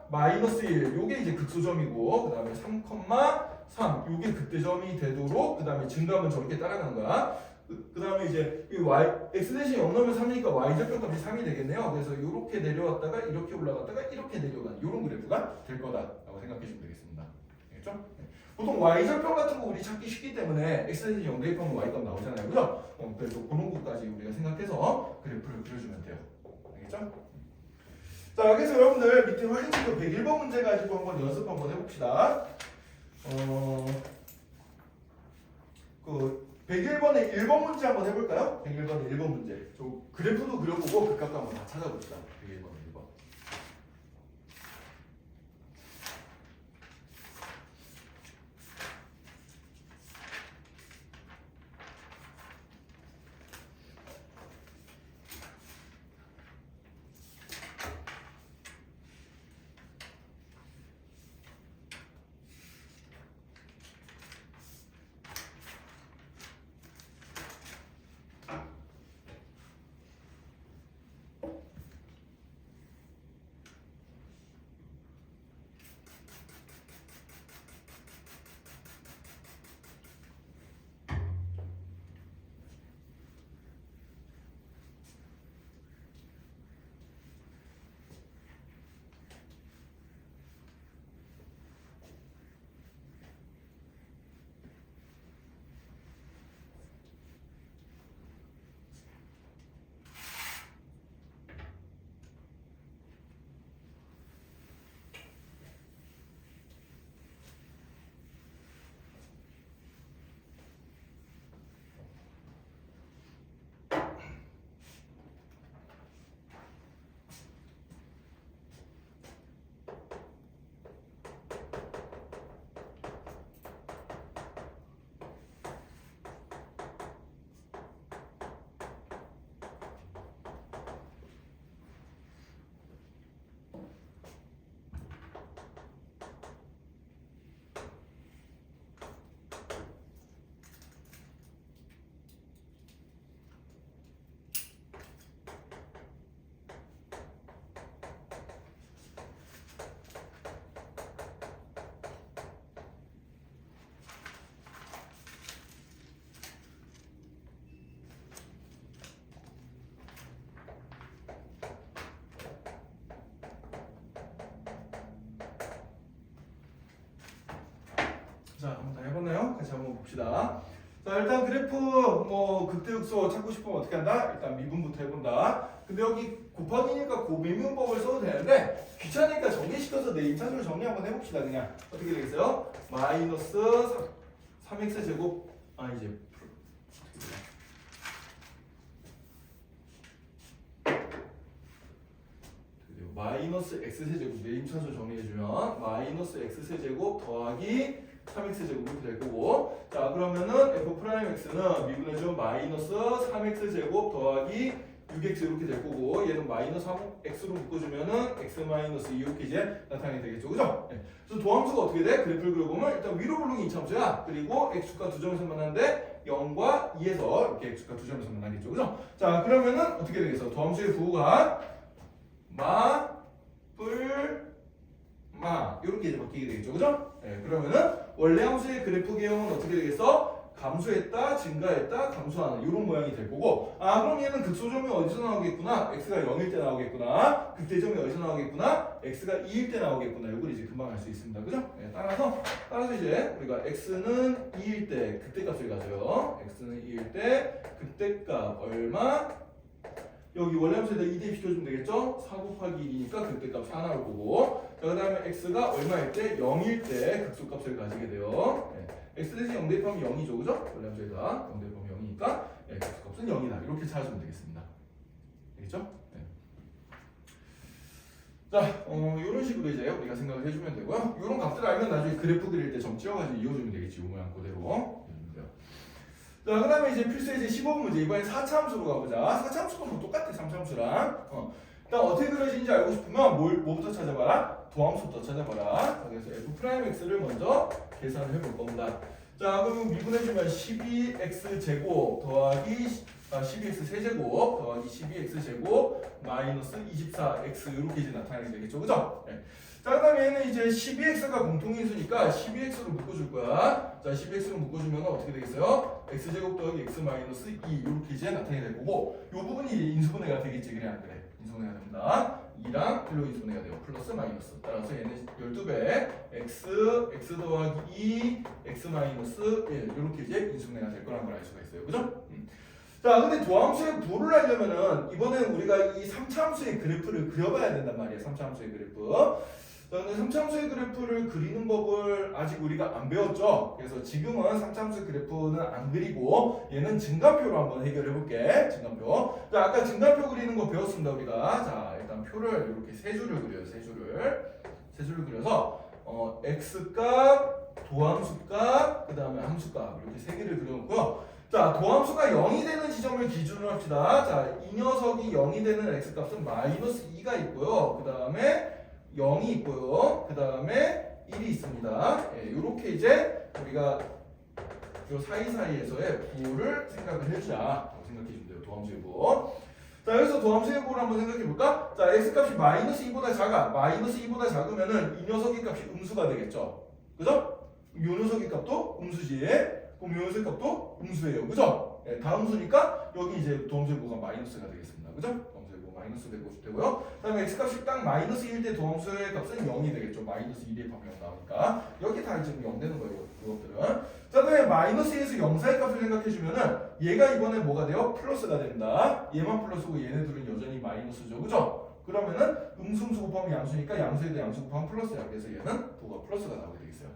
마이너스 1 요게 이제 극소점이고 그 다음에 3, 3 요게 극대점이 되도록 그 다음에 증가하면 저렇게 따라가는 거야. 그 다음에 이제 이 y x 대신 0 넣으면 3이니까 y절편값이 3이 되겠네요. 그래서 이렇게 내려왔다가 이렇게 올라갔다가 이렇게 내려가는 이런 그래프가 될 거다라고 생각해 주면 되겠습니다. 알겠죠? 보통 y절편 같은 거 우리 찾기 쉽기 때문에 x 대신 0 대입하면 y값 나오잖아요. 그죠? 그래서 그런 것까지 우리가 생각해서 그래프를 그려주면 돼요. 알겠죠? 자, 그래서 여러분들 밑에 확인책도 101번 문제 가지고 한번 연습 한번 해봅시다. 그 101번에 1번 문제 한번 해볼까요? 101번에 1번 문제. 저 그래프도 그려보고 극값도 한번 다 찾아봅시다. 101번에 1번. 자, 한번 다 해봤나요? 같이 한번 봅시다. 자, 일단 그래프 뭐 극대극소 찾고 싶으면 어떻게 한다? 일단 미분부터 해본다. 근데 여기 곱하기니까 고미분법을 써도 되는데 귀찮으니까 정리시켜서 내 임차수를 정리 한번 해봅시다. 그냥 어떻게 되겠어요? 마이너스 3x 제곱 이제 마이너스 x세제곱 내 임차수 정리해주면 마이너스 x세제곱 더하기 3x제곱 이렇게 될 거고, 자 그러면은 f'x는 미분해주면 마이너스 3x제곱 더하기 6x 이렇게 될 거고, 얘는 마이너스 3x로 묶어주면은 x 마이너스 2 이렇게 이제 나타나게 되겠죠, 그죠? 네. 그래서 도함수가 어떻게 돼? 그래프를 그려보면 일단 위로 볼록이 이차함수야. 그리고 x축과 두 점에서 만나는데 0과 2에서 이렇게 x축과 두 점에서 만나겠죠, 그죠? 자 그러면은 어떻게 되겠어? 도함수의 부호가 마 이렇게 이제 바뀌게 되겠죠, 그죠? 네, 그러면은 원래 함수의 그래프 개형은 어떻게 되겠어? 감소했다, 증가했다, 감소하는 이런 모양이 될 거고, 그럼 얘는 극소점이 어디서 나오겠구나? x가 0일 때 나오겠구나. 극대점이 어디서 나오겠구나? x가 2일 때 나오겠구나. 이걸 이제 금방 알 수 있습니다, 그죠? 네, 따라서 이제 우리가 x는 2일 때 극대값을 가져요. x는 2일 때 극대값 얼마? 여기 원래 함수에다 2 대입시켜주면 되겠죠? 4 곱하기 2니까 극대값 4 나올 거고, 자, 그 다음에 x가 얼마일 때? 0일 때 극소값을 가지게 돼요. 네. x 대신 0 대입하면 0이죠, 그죠? 원래 함수에다 0 대입하면 0이니까 네, 극소값은 0이다. 이렇게 찾아주면 되겠습니다. 되겠죠? 네. 자, 이런 식으로 이제 우리가 생각을 해주면 되고요. 이런 값들을 알면 나중에 그래프 그릴 때 점 찍어가지고 이어주면 되겠지, 이 모양 그대로. 자, 그 다음에 이제 필수 이제 15번 문제. 이번엔 4차 함수로 가보자. 4차 함수가 뭐 똑같아, 3차 함수랑. 일단 어떻게 그려지는지 알고 싶으면 뭐부터 찾아봐라? 도함수부터 찾아봐라. 자, 그래서 f'x를 먼저 계산을 해볼 겁니다. 자, 그럼 미분해주면 12x 제곱 더하기 12x 세제곱 더하기 12x 제곱 마이너스 24x 이렇게 이제 나타나게 되겠죠, 그죠? 네. 자, 그 다음에 얘는 이제 12x가 공통인수니까 12x로 묶어줄 거야. 자, 12x로 묶어주면 어떻게 되겠어요? x제곱 더하기 x 마이너스 2 이렇게 이제 나타나게 될 거고, 이 부분이 인수분해가 되겠지, 그래 안 그래? 인수분해가 됩니다. 2랑 필로 인수분해가 돼요. 플러스 마이너스. 따라서 얘는 12배 x 더하기 2 x 마이너스 1 이렇게 이제 인수분해가 될 거라는 걸 알 수가 있어요, 그죠? 자, 근데 도함수의 부호를 알려면은 이번엔 우리가 이 3차 함수의 그래프를 그려봐야 된단 말이에요. 3차 함수의 그래프. 자, 근데 3차 함수의 그래프를 그리는 법을 아직 우리가 안 배웠죠. 그래서 지금은 3차 함수의 그래프는 안 그리고 얘는 증가표로 한번 해결해 볼게. 증가표. 자, 아까 증가표 그리는 거 배웠습니다, 우리가. 자, 일단 표를 이렇게 세 줄을 그려요. 세 줄을 그려서 x값, 도함수값, 그 다음에 함수값 이렇게 세 개를 그려놓고요. 자, 도함수가 0이 되는 지점을 기준으로 합시다. 자, 이 녀석이 0이 되는 x값은 마이너스 2가 있고요. 그 다음에 0이 있고요. 그 다음에 1이 있습니다. 예, 이렇게 이제 우리가 이 사이사이에서의 부호를 생각을 해주자. 생각해 주면 돼요. 도함수의 부호. 자, 여기서 도함수의 부호를 한번 생각해 볼까? 자, x값이 마이너스 2보다 작아. 마이너스 2보다 작으면은 이 녀석의 값이 음수가 되겠죠. 그죠? 이 녀석의 값도 음수지. 그럼 이 녀석의 값도 음수예요. 그죠? 네, 다음수니까 여기 이제 도함수의 부호가 마이너스가 되겠습니다. 그죠? 도함수의 부호 마이너스 되고요. 그 다음에 x값이 딱 마이너스 1 때 도함수의 값은 0이 되겠죠. 마이너스 2대 방면 나오니까. 여기 다 지금 0 되는 거예요. 이것들은. 자, 그 다음에 마이너스 2에서 0 사이 값을 생각해주면은 얘가 이번에 뭐가 돼요? 플러스가 됩니다. 얘만 플러스고 얘네들은 여전히 마이너스죠. 그죠? 그러면은 음수 곱하면 양수니까 양수에다 양수 곱하면 플러스야. 그래서 얘는 부호가 플러스가 나오게 되겠어요.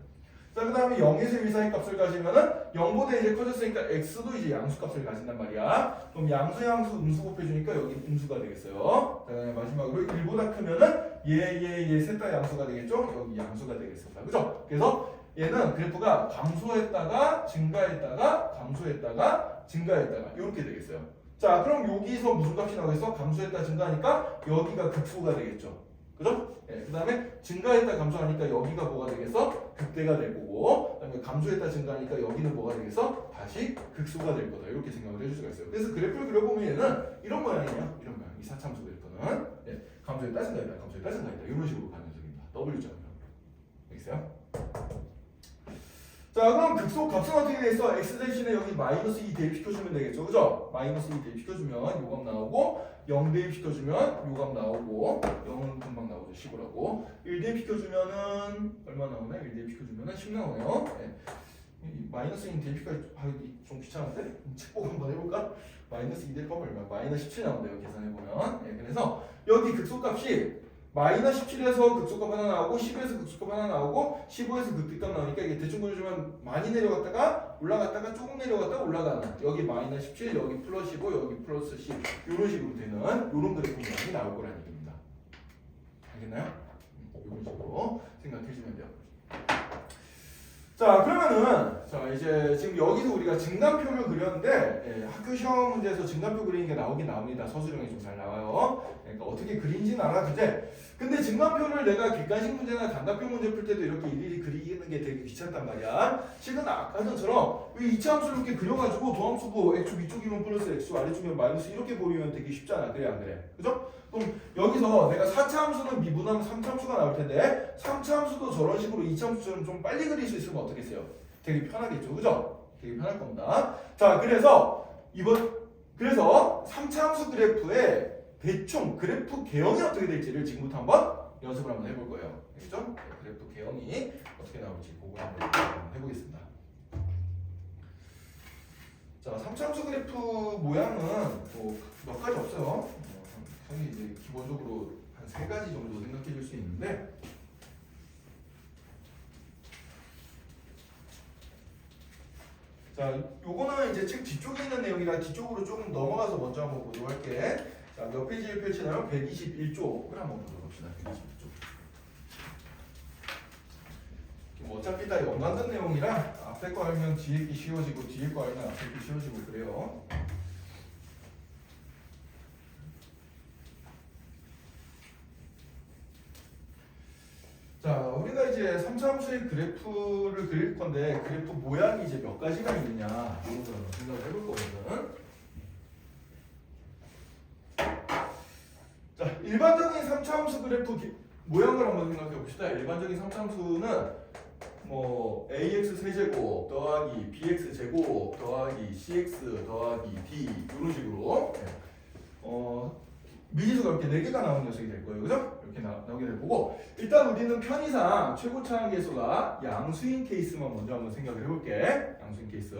자, 그 다음에 0에서 1 사이 값을 가지면은 0보다 이제 커졌으니까 x도 이제 양수 값을 가진단 말이야. 그럼 양수 음수 곱해주니까 여기 음수가 되겠어요. 자, 그다음에 마지막으로 1보다 크면은 얘 셋 다 양수가 되겠죠? 여기 양수가 되겠습니다. 그죠? 그래서 얘는 그래프가 감소했다가 증가했다가 감소했다가 증가했다가 이렇게 되겠어요. 자, 그럼 여기서 무슨 값이 나오겠어? 감소했다 증가하니까 여기가 극소가 되겠죠. 그죠? 네, 그 다음에 증가했다 감소하니까 여기가 뭐가 되겠어? 극대가 될 거고, 그 다음에 감소했다 증가하니까 여기는 뭐가 되겠어? 다시 극소가 될 거다. 이렇게 생각을 해줄 수가 있어요. 그래서 그래프를 그려보면 얘는 이런 모양이에요. 이런 모양. 이 사참수 그래프는 네, 감소했다 증가했다 감소했다 증가했다 이런 식으로 가는 녀석입니다. W자고요. 알겠어요? 자, 그럼 극소 값은 어떻게 되겠어? x 대신에 여기 마이너스 2 대입시켜주면 되겠죠. 그죠? 마이너스 2 대입시켜주면 요값 나오고, 0 대입시켜주면 요값 나오고 0은 금방 나오죠. 10이라고. 1 대입시켜주면은 얼마 나오나? 1 대입시켜주면은 10 나오네요. 네. 마이너스 2 대입까지 좀 귀찮은데? 책 보고 한번 해볼까? 마이너스 2 대입하면 얼마? 마이너스 17 나온대요. 계산해보면. 네, 그래서 여기 극소값이 마이너스 17에서 극소값 하나 나오고 10에서 극소값 하나 나오고 15에서 극소값 나오니까 이게 대충 보여주면 많이 내려갔다가 올라갔다가 조금 내려갔다가 올라가는 여기 마이너스 17 여기 플러스 15 여기 플러스 10 이런 식으로 되는 이런 그래프 모양이 나올 거라는 얘기입니다. 알겠나요? 이런 식으로 생각해 주시면 돼요. 자 그러면은 자 이제 지금 여기서 우리가 증간표를 그렸는데 예, 학교 시험 문제에서 증간표 그리는 게 나오긴 나옵니다. 서술형이 좀 잘 나와요. 그러니까 어떻게 그린지는 알아도 돼. 근데 증간표를 내가 객관식 문제나 단답형 문제 풀 때도 이렇게 일일이 그리는 게 되게 귀찮단 말이야. 실은 아까 전처럼 이 이차함수를 이렇게 그려가지고 도함수고 x축 위쪽이면 플러스 x축 아래쪽이면 마이너스 이렇게 그리면 되게 쉽잖아. 그래 안 그래? 그죠? 그럼 여기서 내가 4차 함수는 미분하면 3차 함수가 나올 텐데 3차 함수도 저런 식으로 2차 함수처럼 좀 빨리 그릴 수 있으면 어떻겠어요? 되게 편하겠죠, 그죠? 되게 편할 겁니다. 자, 그래서 3차 함수 그래프의 대충 그래프 개형이 어떻게 될지를 지금부터 한번 연습을 한번 해볼 거예요. 알겠죠? 그래프 개형이 어떻게 나올지 그걸 한번 해보겠습니다. 자, 3차 함수 그래프 모양은 뭐 몇 가지 없어요. 형이 이제 기본적으로 한 3가지 정도 생각해 줄 수 있는데 자, 요거는 이제 책 뒤쪽에 있는 내용이라 뒤쪽으로 조금 넘어가서 먼저 한번 보도록 할게. 자, 몇 페이지를 펼치나요? 121쪽을 한번 보도록 합시다. 121쪽. 어차피 다 연관된 내용이라 앞에 거 알면 뒤에 게 쉬워지고 뒤에 거 알면 앞에 게 쉬워지고 그래요. 자, 우리가 이제 3차 함수의 그래프를 그릴 건데 그래프 모양이 이제 몇 가지가 있느냐 이런 걸 생각을 해볼 거거든. 자, 일반적인 3차 함수 그래프 모양을 한번 생각해 봅시다. 일반적인 3차 함수는 뭐 ax 세제곱 더하기 bx 제곱 더하기 cx 더하기 d 이런 식으로 미지수가 이렇게 4개가 나오는 녀석이 될 거예요. 그죠? 이렇게 나오게 될 거고 일단 우리는 편의상 최고 차항 계수가 양수인 케이스만 먼저 한번 생각을 해볼게. 양수인 케이스.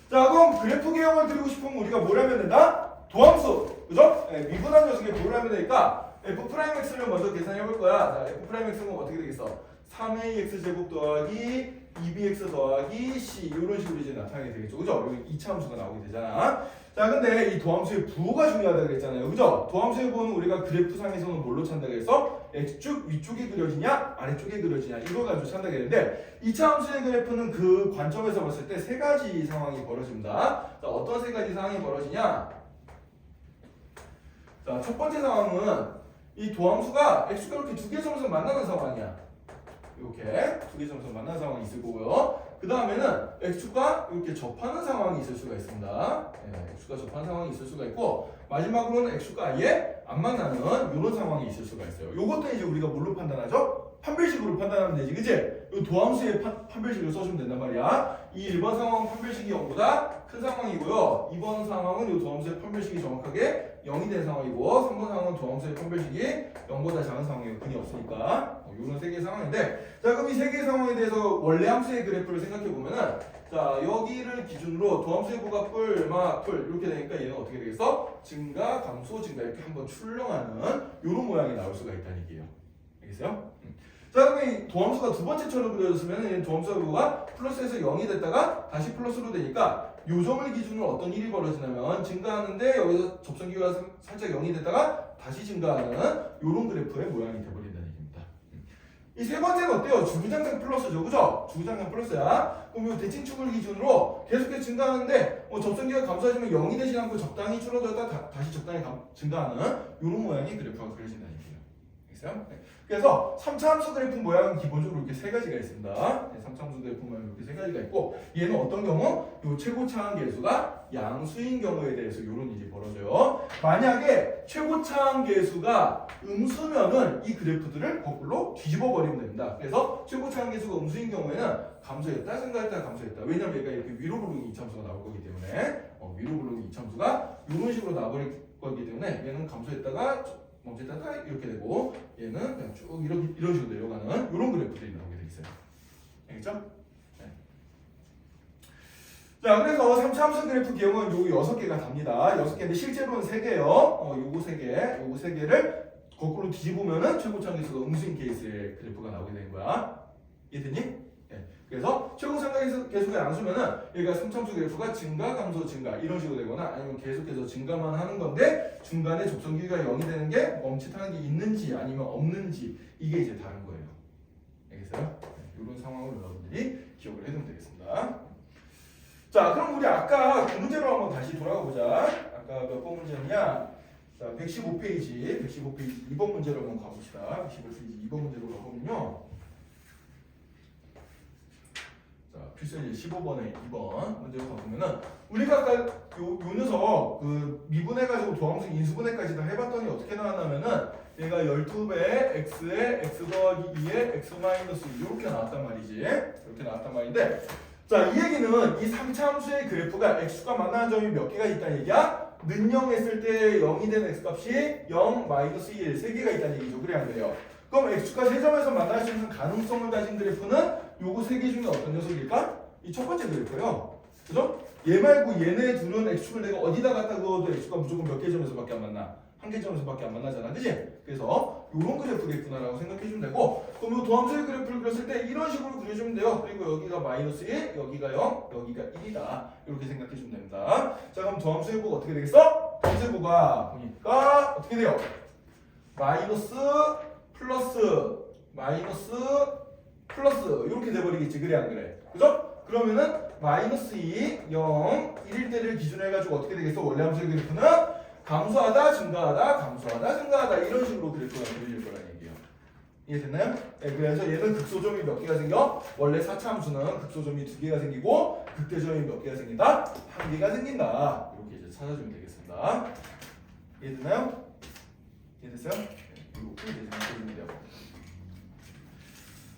자 그럼 그래프 개형을 그리고 싶으면 우리가 뭘 하면 된다? 도함수. 그죠? 네, 미분한 녀석에 뭘 하면 되니까 f'x를 먼저 계산해 볼 거야. 자 f'x는 어떻게 되겠어? 3ax제곱 더하기 2bx 더하기 c 이런 식으로 이제 나타나게 되겠죠. 그죠? 여기 2차 함수가 나오게 되잖아. 자 근데 이 도함수의 부호가 중요하다고 그랬잖아요. 그죠? 도함수의 부호는 우리가 그래프상에서는 뭘로 찬다고 해서 x축 위쪽에 그려지냐 아래쪽에 그려지냐 이걸 가지고 찬다고 했는데 2차 함수의 그래프는 그 관점에서 봤을 때 3가지 상황이 벌어집니다. 자 어떤 3가지 상황이 벌어지냐? 자 첫 번째 상황은 이 도함수가 x가 이렇게 2개 점에서 만나는 상황이야. 이렇게 2개 점에서 만나는 상황이 있을 거고요. 그 다음에는 x축과 이렇게 접하는 상황이 있을 수가 있습니다. 네, x축과 접하는 상황이 있을 수가 있고 마지막으로는 x축과 아예 안 만나는 이런 상황이 있을 수가 있어요. 이것도 이제 우리가 뭘로 판단하죠? 판별식으로 판단하면 되지, 그치? 이 도함수의 판별식을 써주면 된단 말이야. 이 1번 상황은 판별식이 0보다 큰 상황이고요. 2번 상황은 이 도함수의 판별식이 정확하게 0이 된 상황이고 3번 상황은 도함수의 판별식이 0보다 작은 상황이에요. 근이 없으니까. 이런 3개의 상황인데 자 그럼 이 3개의 상황에 대해서 원래 함수의 그래프를 생각해 보면은 자 여기를 기준으로 도함수의 부가 뿔, 마, 풀 이렇게 되니까 얘는 어떻게 되겠어? 증가, 감소, 증가 이렇게 한번 출렁하는 이런 모양이 나올 수가 있다는 얘기예요. 알겠어요? 자 그럼 이 도함수가 두 번째처럼 그려졌으면 얘는 도함수의 부가 플러스에서 0이 됐다가 다시 플러스로 되니까 요 점을 기준으로 어떤 일이 벌어지냐면 증가하는데 여기서 접선기가 살짝 0이 됐다가 다시 증가하는 이런 그래프의 모양이 돼버린다는 얘기입니다. 이 세 번째는 어때요? 주구장창 플러스죠, 그죠? 주구장창 플러스야. 그럼 이 대칭축을 기준으로 계속해서 증가하는데 접선기가 감소하지만 0이 되지 않고 적당히 줄어들었다 다시 적당히 증가하는 이런 모양의 그래프가 그려진다는 얘기예요. 알겠어요? 네. 그래서 3차 함수 그래프 모양은 기본적으로 이렇게 3가지가 있습니다. 네, 3차 함수 그래프 모양은 이렇게 3가지가 있고 얘는 어떤 경우? 요 최고 차항 계수가 양수인 경우에 대해서 이런 일이 벌어져요. 만약에 최고 차항 계수가 음수면은 이 그래프들을 거꾸로 뒤집어 버리면 됩니다. 그래서 최고 차항 계수가 음수인 경우에는 감소했다, 증가했다, 감소했다. 왜냐면 얘가 이렇게 위로 부르기 이참수가 나올 거기 때문에 위로 부르기 이참수가 이런 식으로 나버릴 거기 때문에 얘는 감소했다가 멈췄다가 이렇게 되고 얘는 그냥 쭉 이런 식으로 내려가는 이런 그래프들이 나오게 돼 있어요. 알겠죠? 네. 자, 그래서 3차 함수 그래프 기형은 요 6개가 답니다. 6개인데 실제로는 3개예요. 요거 3개를 거꾸로 뒤집으면은 최고차 계수가 음수인 케이스의 그래프가 나오게 되는 거야. 이해되니? 네. 그래서 최고차 계수가 양수면은 얘가 3차함수 그래프가 증가, 감소, 증가 이런 식으로 되거나 아니면 계속해서 증가만 하는 건데 중간에 접선기가 0이 되는 게 멈칫하는 게 있는지 아니면 없는지 이게 이제 다른 거예요. 알겠어요? 네. 이런 상황을 여러분들이 기억을 해두면 되겠습니다. 자, 그럼 우리 아까 그 문제로 한번 다시 돌아가 보자. 아까 몇 번 문제냐? 자, 115페이지 2번 문제로 한번 가봅시다. 115페이지 2번 문제로 가보면요. 자, 필수제 15번에 2번 문제로 가보면은 우리가 아까 요 녀석 그 미분해가지고 도함수 인수분해까지 다 해봤더니 어떻게 나왔냐면은 얘가 12배 x에 x 더하기 2에 x 마이너스 이렇게 나왔단 말이지. 이렇게 나왔단 말인데 자, 이 얘기는 이 3차 함수의 그래프가 x가 만나는 점이 몇 개가 있다는 얘기야? 는 0 했을 때 0이 되는 x값이 0, 마이너스 1, 3개가 있다는 얘기죠. 그래 안 그래요? 그럼 x가 세 점에서 만날 수 있는 가능성을 가진 그래프는 요거 3개 중에 어떤 녀석일까? 이 첫 번째 그래프예요. 그죠? 얘 말고 얘네 둘은 x축을 내가 어디다 갖다 그어도 x가 무조건 몇 개 점에서밖에 안 만나. 한 개 점에서밖에 안 만나잖아. 그지? 그래서 요런 그래프겠구나라고 생각해주면 되고 그럼 요 도함수의 그래프를 그렸을 때 이런 식으로 그려주면 돼요. 그리고 여기가 마이너스 1, 여기가 0, 여기가 1이다. 이렇게 생각해주면 됩니다. 자, 그럼 도함수의 보가 어떻게 되겠어? 도함수의 보가 보니까 어떻게 돼요? 마이너스 플러스 마이너스 플러스 이렇게 돼버리겠지. 그래 안 그래? 그죠? 그러면은 마이너스 2, 0, 1일 때를 기준으로 해가지고 어떻게 되겠어? 원래 함수의 그래프는 감소하다, 증가하다, 감소하다, 증가하다 이런 식으로 그래프가 그려질 거라는 얘기예요. 이해됐나요? 네, 그래서 얘는 극소점이 몇 개가 생겨? 원래 4차 함수는 극소점이 2개가 생기고 극대점이 몇 개가 생긴다? 1개가 생긴다. 이렇게 이제 찾아주면 되겠습니다. 이해됐나요? 이해됐어요? 네, 이렇게 이제 생각해주면 돼요.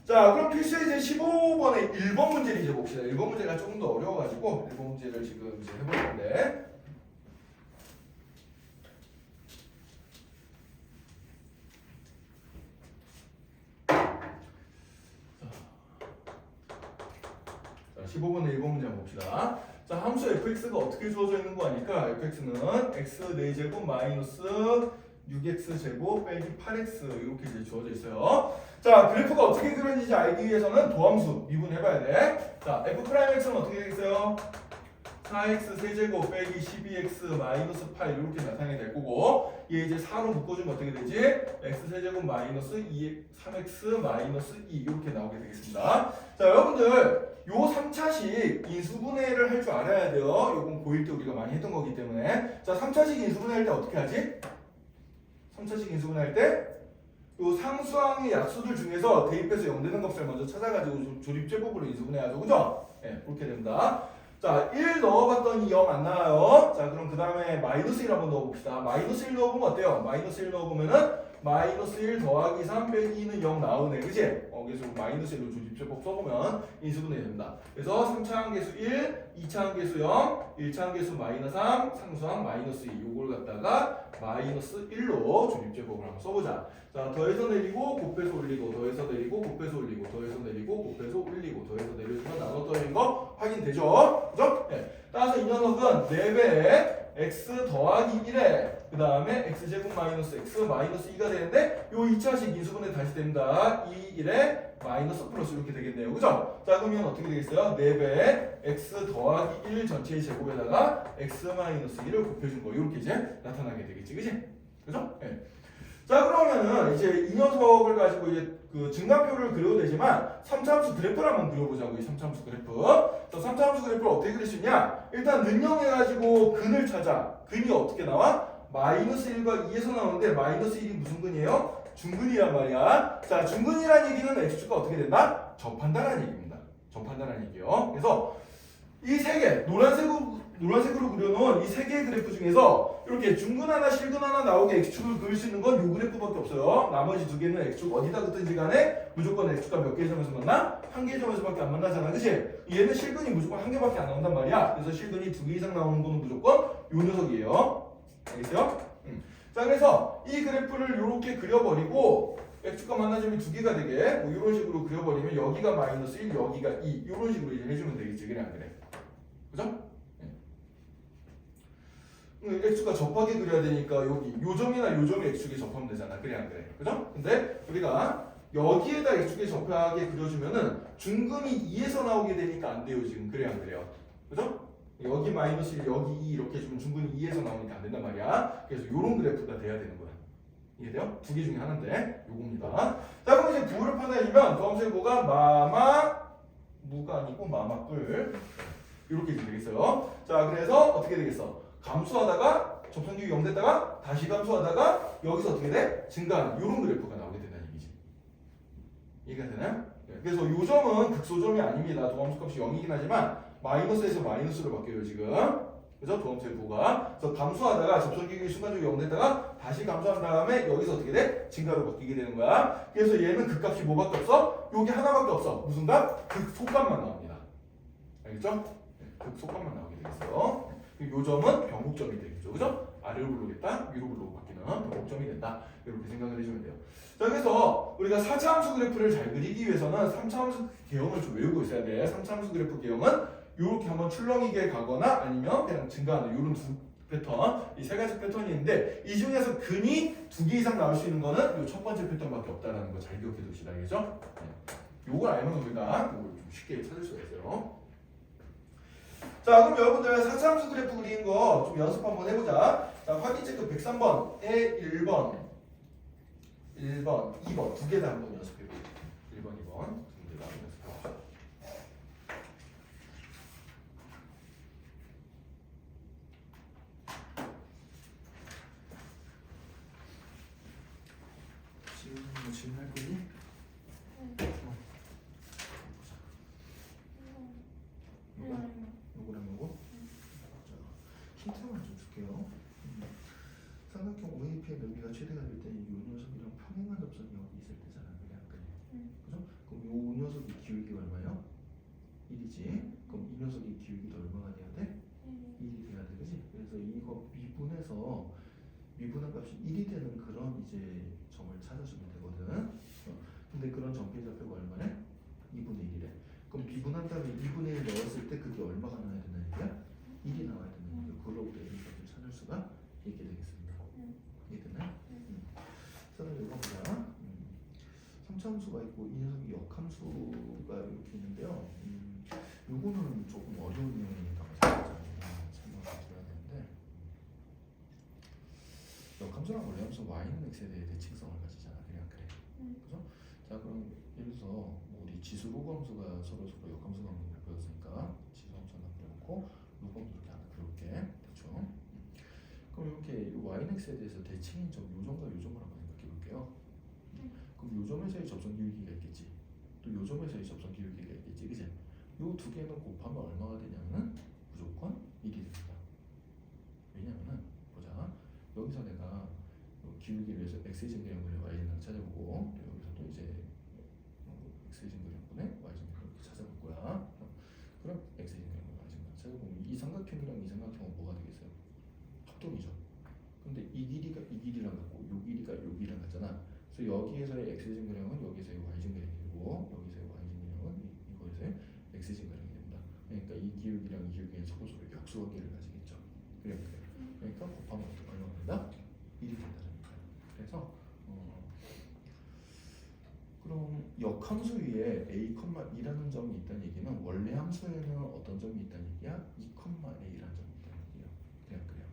자, 그럼 필수의 이제 15번의 1번 문제를 이제 봅시다. 1번 문제가 조금 더 어려워가지고 1번 문제를 지금 이제 해볼 건데. 자, 15번의 1번 문제 한번 봅시다. 자, 함수 fx가 어떻게 주어져 있는 거 아니까 fx는 x 4제곱 마이너스 6x 제곱 빼기 8x 이렇게 이제 주어져 있어요. 자, 그래프가 어떻게 그려지는지 알기 위해서는 도함수 미분해봐야 돼. 자, f'x는 어떻게 되겠어요? 4x 세제곱 빼기 12x 마이너스 8 이렇게 나타내게 될 거고 얘 이제 4로 묶어주면 어떻게 되지? x 세제곱 마이너스 3x 마이너스 2 이렇게 나오게 되겠습니다. 자, 여러분들 요 3차식 인수분해를 할 줄 알아야 돼요. 요건 고1 때 우리가 많이 했던 거기 때문에. 자, 3차식 인수분해 할 때 어떻게 하지? 3차식 인수분해 할 때 요 상수항의 약수들 중에서 대입해서 0되는 값을 먼저 찾아가지고 조립제법으로 인수분해하죠. 그죠? 네, 그렇게 됩니다. 자, 1 넣어봤더니 0 안 나와요. 자, 그럼 그 다음에 마이너스 1 한번 넣어봅시다. 마이너스 1 넣어보면 어때요? 마이너스 1 넣어보면은 마이너스 1 더하기 3 빼기 2는 0 나오네. 그치? 그래서 마이너스 1로 조집제법 써보면 인수분해 됩니다. 그래서 3차 항계수 1, 2차 항계수 0, 1차 항계수 마이너스 3, 상수항 마이너스 2 요걸 갖다가 마이너스 1로 조집제법을 한번 써보자. 자, 더해서 내리고 곱해서 올리고 더해서 내리고 곱해서 올리고 더해서 내리고 곱해서 올리고 더해서 내려주면 나눠 떨어진 거 확인되죠? 그죠? 네. 따라서 이 녀석은 4배에 x 더하기 1에 그 다음에 x제곱 마이너스 x 마이너스 2가 되는데 요 2차식 인수분해 다시 됩니다. 2, 1에 마이너스 플러스 이렇게 되겠네요. 그죠? 자, 그러면 어떻게 되겠어요? 4배에 x 더하기 1 전체의 제곱에다가 x 마이너스 2를 곱해준 거 이렇게 이제 나타나게 되겠지. 그지? 그죠? 네. 자, 그러면은 이제 이 녀석을 가지고 이제 그 증가표를 그려도 되지만 3차 함수 그래프를 한번 그려보자고. 이 3차 함수 그래프. 자, 3차 함수 그래프를 어떻게 그릴 수 있냐? 일단 는영 해가지고 근을 찾아. 근이 어떻게 나와? 마이너스 1과 2에서 나오는데 마이너스 1이 무슨 근이에요? 중근이란 말이야. 자, 중근이란 얘기는 x축과 어떻게 된다? 접한다라는 얘기입니다. 접한다라는 얘기요. 그래서 이 세 개, 노란색으로 그려놓은 이 세 개의 그래프 중에서 이렇게 중근 하나, 실근 하나 나오게 x축을 그릴 수 있는 건 이 그래프밖에 없어요. 나머지 두 개는 x축 어디다 긋든지 간에 무조건 x축과 몇 개의 점에서 만나? 한 개의 점에서밖에 안 만나잖아. 그치? 얘는 실근이 무조건 한 개밖에 안 나온단 말이야. 그래서 실근이 2개 이상 나오는 거는 무조건 요 녀석이에요. 알겠어요? 자, 그래서 이 그래프를 이렇게 그려버리고 x축과 만난 점이 두 개가 되게 뭐 이런 식으로 그려버리면 여기가 마이너스 1, 여기가 2 이런 식으로 이제 해주면 되겠지. 그래 안 그래? 그죠? x축과 접하게 그려야 되니까 여기 요 점이나 요 점이 x축에 접하면 되잖아. 그래 안 그래? 그죠? 근데 우리가 여기에다 x축에 접하게 그려주면은 중근이 2에서 나오게 되니까 안 돼요. 지금 그래 안 그래요? 그죠? 여기 마이너스 1, 여기 2 이렇게 해주면 중근이 2에서 나오니까 안 된단 말이야. 그래서 요런 그래프가 돼야 되는 거야. 이해돼요? 두 개 중에 하나인데 요겁니다. 자, 그럼 이제 부호를 판단해주면 도함수의 마마 무가 아니고 마마뿔 이렇게 되겠어요. 자, 그래서 어떻게 되겠어? 감소하다가 접선율이 0 됐다가 다시 감소하다가 여기서 어떻게 돼? 증가하는 이런 그래프가 나오게 된다는 얘기지. 이해가 되나요? 네. 그래서 요 점은 극소점이 아닙니다. 도함수 값이 0이긴 하지만 마이너스에서 마이너스로 바뀌어요 지금. 그죠? 도함수의 부가. 그래서 감소하다가 접선율이 순간적으로 0 됐다가 다시 감소한 다음에 여기서 어떻게 돼? 증가로 바뀌게 되는 거야. 그래서 얘는 극값이 뭐밖에 없어? 요게 하나밖에 없어. 무슨 값? 극소값만 나옵니다. 알겠죠? 네. 극소값만 나오게 되겠어요. 요 점은 변곡점이 되겠죠. 그죠? 아래로 부르겠다, 위로 부르고 바뀌는 변곡점이 된다. 이렇게 생각을 해주면 돼요. 자, 그래서 우리가 4차 함수 그래프를 잘 그리기 위해서는 3차 함수 개형을 좀 외우고 있어야 돼. 3차 함수 그래프 개형은 이렇게 한번 출렁이게 가거나 아니면 그냥 증가하는 이런 두 패턴, 이 세 가지 패턴이 있는데 이 중에서 근이 두 개 이상 나올 수 있는 거는 이 첫 번째 패턴밖에 없다는 거 잘 기억해 두시다. 알겠죠? 네. 요걸 알면 우리가 이걸 좀 쉽게 찾을 수가 있어요. 자, 그럼 여러분들 4차 함수 그래프 그리는 거 좀 연습 한번 해보자. 자, 확인 체크 103번에 1번, 2번 두 개 다 한번 연습해보자. 1번, 2번 두 개 다 연습해보자. 지금 할 거니? 요거랑 요거? 힌트만 좀 줄게요. 삼각형 OAP의 넓이가 최대가 될 때는 이 녀석이랑 평행한 접선이 여기 있을 때잖아. 그래 안 그래? 그죠? 그럼 이 녀석이 기울기가 얼마야? 1이지. 그럼 이 녀석이 기울기도 얼마가 돼야 돼? 1이 돼야 돼. 그지? 그래서 이거 미분해서 미분한 값이 1이 되는 그런 이제 점을 찾아주면 되거든. 근데 그런 점필 좌표가 얼마래? 2분의 1이래. 그럼 비분한 다음에 2분의 1 넣었을 때 그게 얼마가 나와야 된다는 얘기야? 1이 나와야 된다는 얘기야. 그로부터 A값을 찾을 수가 있게 되겠습니다. 이해되나요? 그래서 이거 보자. 3차 함수가 있고 이 녀석이 역함수가 이렇게 있는데요. 요거는 조금 어려운 내용이니까 설명을 드려야 되는데 역함수랑 원래함수 y는 x에 대해 대칭성을 가지잖아. 그래 안 그래? 그죠? 자, 그럼 예를 들어서 뭐 우리 지수 로그함수가 서로 역함수가 없는 걸 배웠으니까 지수 함수 하나 그려놓고 로그함수 이렇게 하나 그려볼게. 대충. 그럼 이렇게 y는 x에 대해서 대칭인 점 요점과 요점을 한번 생각해 볼게요. 그럼 요점에서의 접선 기울기가 있겠지. 또 요점에서의 접선 기울기가 있겠지. 그치? 요 두 개는 곱하면 얼마가 되냐면은 무조건 1이 됩니다. 왜냐면은 보자. 여기서 내가 기울기를 위해서 x의 증가형분의 y의 증가를 찾아보고 여기서 또 이제 x의 증가형분의 y의 증가를 이렇게 찾아볼 거야. 그럼 x의 증가형분의 y의 증가를 찾아보면 이 삼각형이랑 이 삼각형은 뭐가 되겠어요? 합동이죠. 근데 이 길이가 이 길이랑 같고 요 길이가 요 길이랑 같잖아. 그래서 여기에서의 x의 증가형은 여기서의 y의 증가형이고 여기서의 y의 증가형은 이거에서의 x의 증가형이 됩니다. 그러니까 이 기울기랑 이 기울기는 서로 역수관계를 가지겠죠. 그러니까 곱하면 얼마가 된다? 1이 된다는 거예요. 그래서 그럼 역함수 위에 a,2라는 점이 있다는 얘기는 원래 함수에는 어떤 점이 있다는 얘기야? 2,a라는 점이 있다는 얘기야. 그래요.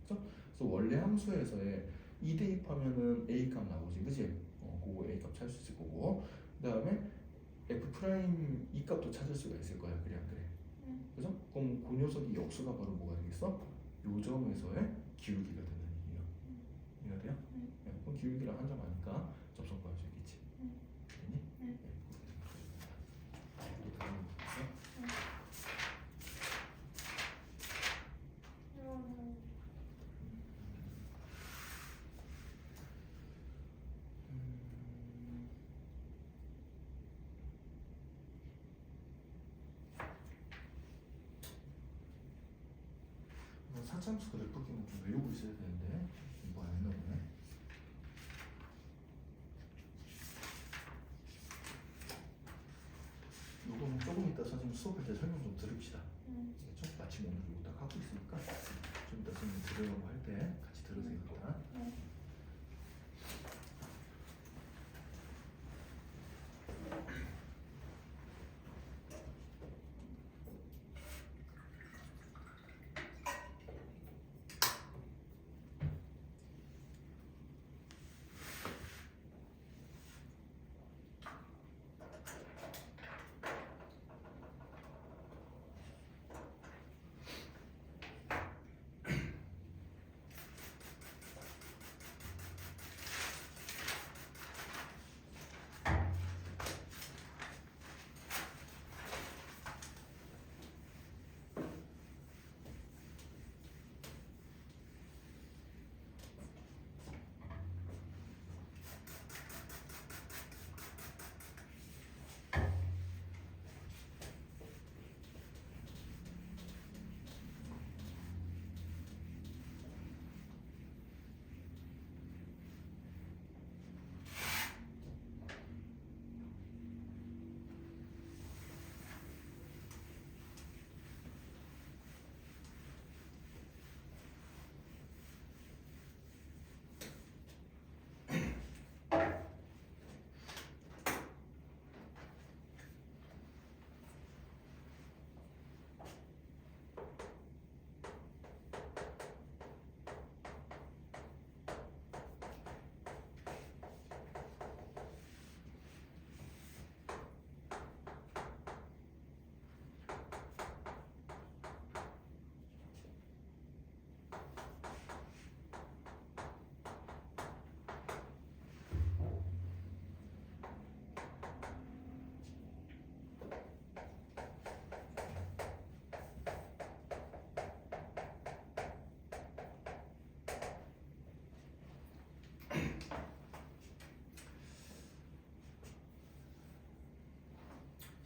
그래서 원래 함수에서의 2 대입하면은 a 값 나오지, 그지? 그거 a 값 찾을 수 있을 거고, 그 다음에 f 프라임 이 값도 찾을 수가 있을 거야. 그래 안 그래? 그죠? 그럼 그 녀석이 역수가 바로 뭐가 되겠어? 요 점에서의 기울기가 된다는 얘기예요. 이해가 돼요? 네. 그럼 기울기랑 한 점 아니까 접선 구할 수 있겠지. 됐니? 네. 또 다른 거 있어? 사참수 그래프기는 좀 외우고 있어야 되는데 이거 안 했나 보네. 이거는 조금 이따 선생님 수업할 때 설명 좀 들읍시다. 그렇죠? 마침 오늘 이거 딱 하고 있으니까 좀 이따 선생님 들으려고 할 때 같이 들으세요. 일단.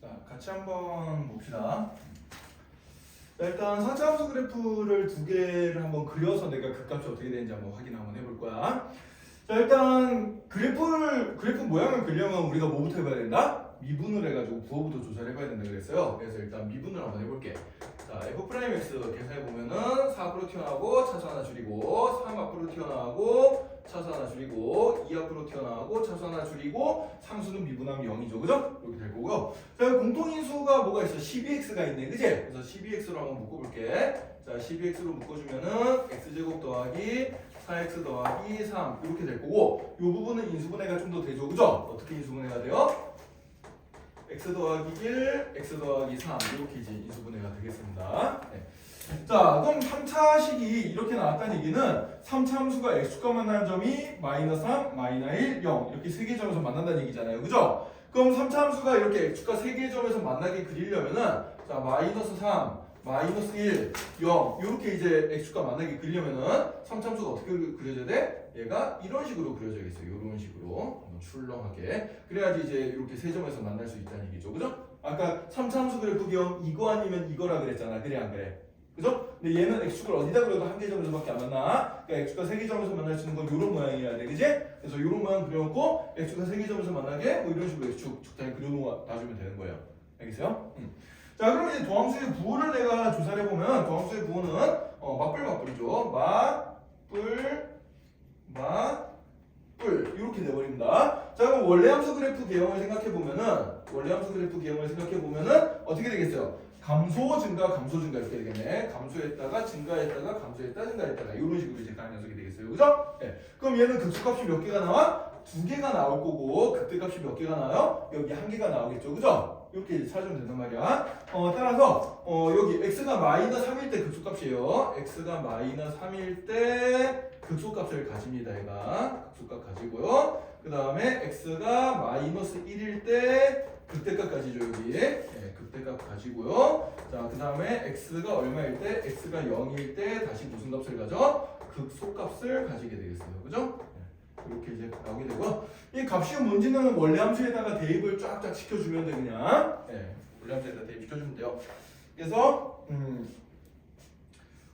자, 같이 한번 봅시다. 자, 일단 사차함수 그래프를 두 개를 한번 그려서 내가 그 값이 어떻게 되는지 한번 확인 한번 해볼 거야. 자, 일단 그래프 모양을 그리려면 우리가 뭐부터 해봐야 된다? 미분을 해가지고 부호부터 조사를 해봐야 된다 그랬어요. 그래서 일단 미분을 한번 해볼게. 자, F'X 계산해보면은 4 앞으로 튀어나오고 차수 하나 줄이고 3 앞으로 튀어나오고 차수 하나 줄이고 2 앞으로 튀어나오고 차수 하나 줄이고 상수는 미분하면 0이죠. 그죠? 이렇게 될 거고요. 자, 공통인수가 뭐가 있어? 12x가 있네. 그지? 그래서 12x로 한번 묶어볼게. 자, 12x로 묶어주면은 x제곱 더하기 4x 더하기 3 이렇게 될 거고 이 부분은 인수분해가 좀 더 되죠. 그죠? 어떻게 인수분해가 돼요? x 더하기 1, x 더하기 3 이렇게 이제 인수분해가 되겠습니다. 네. 자, 그럼 3차식이 이렇게 나왔다는 얘기는 3차 함수가 x축과 만나는 점이 마이너스 3, 마이너스 1, 0 이렇게 세 개 점에서 만난다는 얘기잖아요. 그죠? 그럼 3차 함수가 이렇게 x축과 세 개 점에서 만나게 그리려면은 자, 마이너스 3, 마이너스 1, 0 이렇게 이제 x축과 만나게 그리려면은 3차 함수가 어떻게 그려져야 돼? 얘가 이런 식으로 그려져야겠어요. 이런 식으로 출렁하게 그래야지 이제 이렇게 세 점에서 만날 수 있다는 얘기죠. 그죠? 아까 3차 함수 그래프 기억 이거 아니면 이거라 그랬잖아. 그래 안 그래? 그죠? 근데 얘는 x축을 어디다 그려도 한 개 점에서밖에 안 만나. 그러니까 x축과 세 개 점에서 만날 수 있는 건 이런 모양이어야 돼. 그지? 그래서 이런 모양 그려놓고 x축과 세 개 점에서 만나게 뭐 이런 식으로 x축 적당히 그려놔주면 되는 거예요. 알겠어요? 자, 그럼 이제 도함수의 부호를 내가 조사를 해보면 도함수의 부호는 맞불이죠. 맞불 이렇게 돼버립니다. 자, 그럼 원래함수 그래프 개형을 생각해보면은 어떻게 되겠어요? 감소 증가 이렇게 되겠네. 감소했다가 증가했다가 감소했다 증가했다가 이런 식으로 이제 가는 녀석이 되겠어요. 그죠? 네. 그럼 얘는 극소값이 몇 개가 나와? 2개가 나올 거고 극대값이 몇 개가 나와요? 여기 1개가 나오겠죠. 그죠? 이렇게 이제 찾으면 된단 말이야. 따라서 여기 x가 마이너스 3일 때 극소값이에요. x가 마이너스 3일 때 극소값을 가집니다. 얘가 극소값 가지고요. 그 다음에 x가 마이너스 1일 때 극대값 가지죠. 여기 네, 극대값 가지고요. 자, 그 다음에 x가 얼마일 때? x가 0일 때 다시 무슨 값을 가져? 극소값을 가지게 되겠어요. 그죠? 이렇게 이제 나오게 되고 이 값이 뭔지는 원래 함수에다가 대입을 쫙쫙 시켜주면 돼. 그냥 네, 원래 함수에다가 대입시켜주면 돼요. 그래서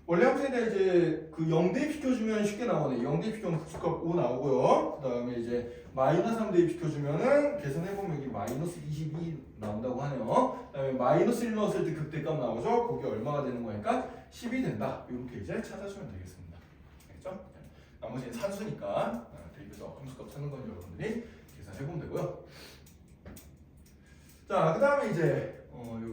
원래 함수에다 이제 그 0 대입시켜주면 쉽게 나오네. 0 대입시켜면 극소값 5 나오고요. 그 다음에 이제 마이너스 3 대입시켜주면은 계산해보면 여기 마이너스 22 나온다고 하네요. 그 다음에 마이너스 1 넣었을 때 극대값 나오죠. 그게 얼마가 되는 거니까 10이 된다. 이렇게 이제 찾아주면 되겠습니다. 알겠죠? 나머지는 산수니까 대입해서 함수값 찾는 건 여러분들이 계산해보면 되고요. 자, 그 다음에 이제 요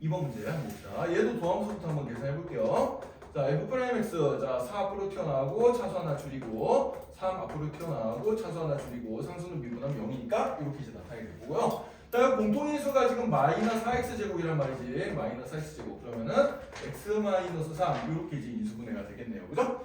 2번 문제 한번 봅시다. 얘도 도함수부터 한번 계산해 볼게요. 자, f'(x) 자, 4 앞으로 튀어나오고 차수 하나 줄이고 3 앞으로 튀어나오고 차수 하나 줄이고 상수는 미분하면 0이니까 이렇게 이제 나타나게 되고요. 자, 공통인수가 지금 마이너스 4x 제곱이란 말이지. 마이너스 4x 제곱 그러면은 x 마이너스 3 이렇게 이제 인수분해가 되겠네요. 그죠?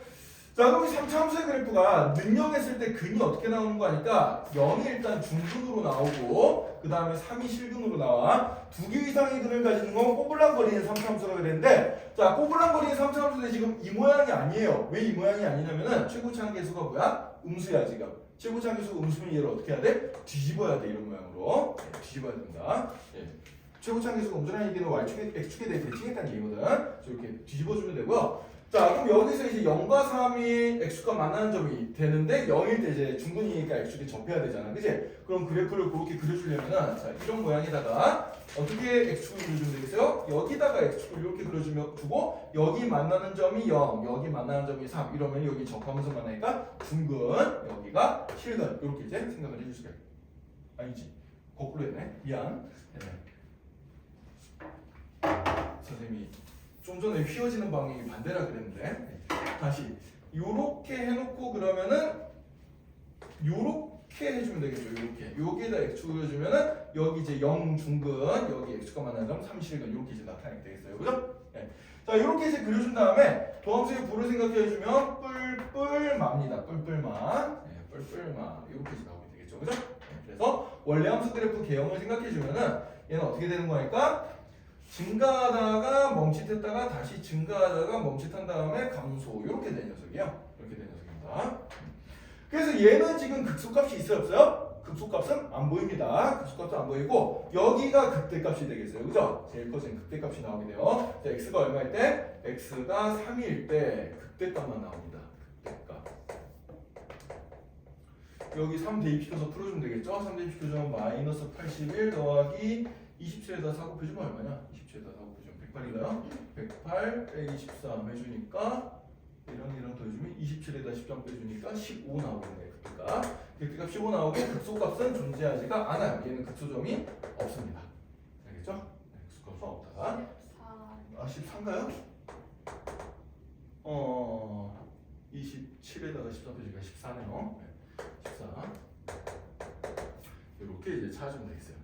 자, 그럼 3차 함수의 그래프가 능력했을 때 근이 어떻게 나오는 거 하니까 0이 일단 중근으로 나오고 그 다음에 3이 실근으로 나와. 두 개 이상의 근을 가지는 건 꼬불랑거리는 3차 함수라고 그랬는데, 자, 꼬불랑거리는 3차 함수는 지금 이 모양이 아니에요. 왜 이 모양이 아니냐면은 최고치 한계수가 뭐야? 음수야 지금. 최고치 한계수가 음수면 얘를 어떻게 해야 돼? 뒤집어야 돼. 이런 모양으로. 네, 뒤집어야 된다. 네. 최고치 한계수가 음수라는 얘기는 y축에 x축에 대해 대칭했다는 얘기거든. 이렇게 뒤집어주면 되고요. 자, 그럼 여기서 이제 0과 3이 x축과 만나는 점이 되는데 0일 때 이제 중근이니까 x축이 접해야 되잖아. 그치? 그럼 그래프를 그렇게 그려주려면은 자, 이런 모양에다가 어떻게 x축을 그려주면 되겠어요? 여기다가 x축을 이렇게 그려주면 두고 여기 만나는 점이 0, 여기 만나는 점이 3 이러면 여기 접하면서 만나니까 중근, 여기가 실근 이렇게 이제 생각을 해주시게. 아니지. 거꾸로 했네. 미안. 네. 선생님이 좀 전에 휘어지는 방향이 반대라 그랬는데 다시 요렇게 해놓고 그러면은 요렇게 해주면 되겠죠. 요렇게 여기에다 x축 그려주면은 여기 이제 0 중근 여기 x축과 만나는 점 3 실근 이렇게 이제 나타내게 되겠어요. 그죠? 네. 자, 요렇게 이제 그려준 다음에 도함수의 부를 생각해주면 뿔뿔마입니다. 뿔뿔마. 네, 뿔뿔마 이렇게 이제 나오게 되겠죠. 그죠? 네, 그래서 원래 함수 그래프 개형을 생각해주면은 얘는 어떻게 되는 거니까 증가하다가 멈칫했다가 다시 증가하다가 멈칫한 다음에 감소 이렇게 된 녀석이에요. 이렇게 된 녀석입니다. 그래서 얘는 지금 극소값이 있어요 없어요? 극소값은 안 보입니다. 극소값도 안 보이고 여기가 극대값이 되겠어요. 그죠? 제일 커진 극대값이 나오게 돼요. 자, x가 얼마일 때? x가 3일 때 극대값만 나옵니다. 극대값. 여기 3 대입시켜서 풀어주면 되겠죠? 3 대입시켜주면 마이너스 81 더하기 27에다 4 곱해주면 얼마냐? 27에다 4 곱해주면 108인가요? 108 빼기 13 해주니까 이랑 더해주면 27에다 13 빼주니까 15 나오겠네. 극대값 15 나오고 극소값은 존재하지가 않아요. 얘는 극소점이 없습니다. 알겠죠? 네, 극소값은 없다. 14인가요? 27에다가 13 빼주니까 14네요. 14 이렇게 이제 찾아주면 되겠어요.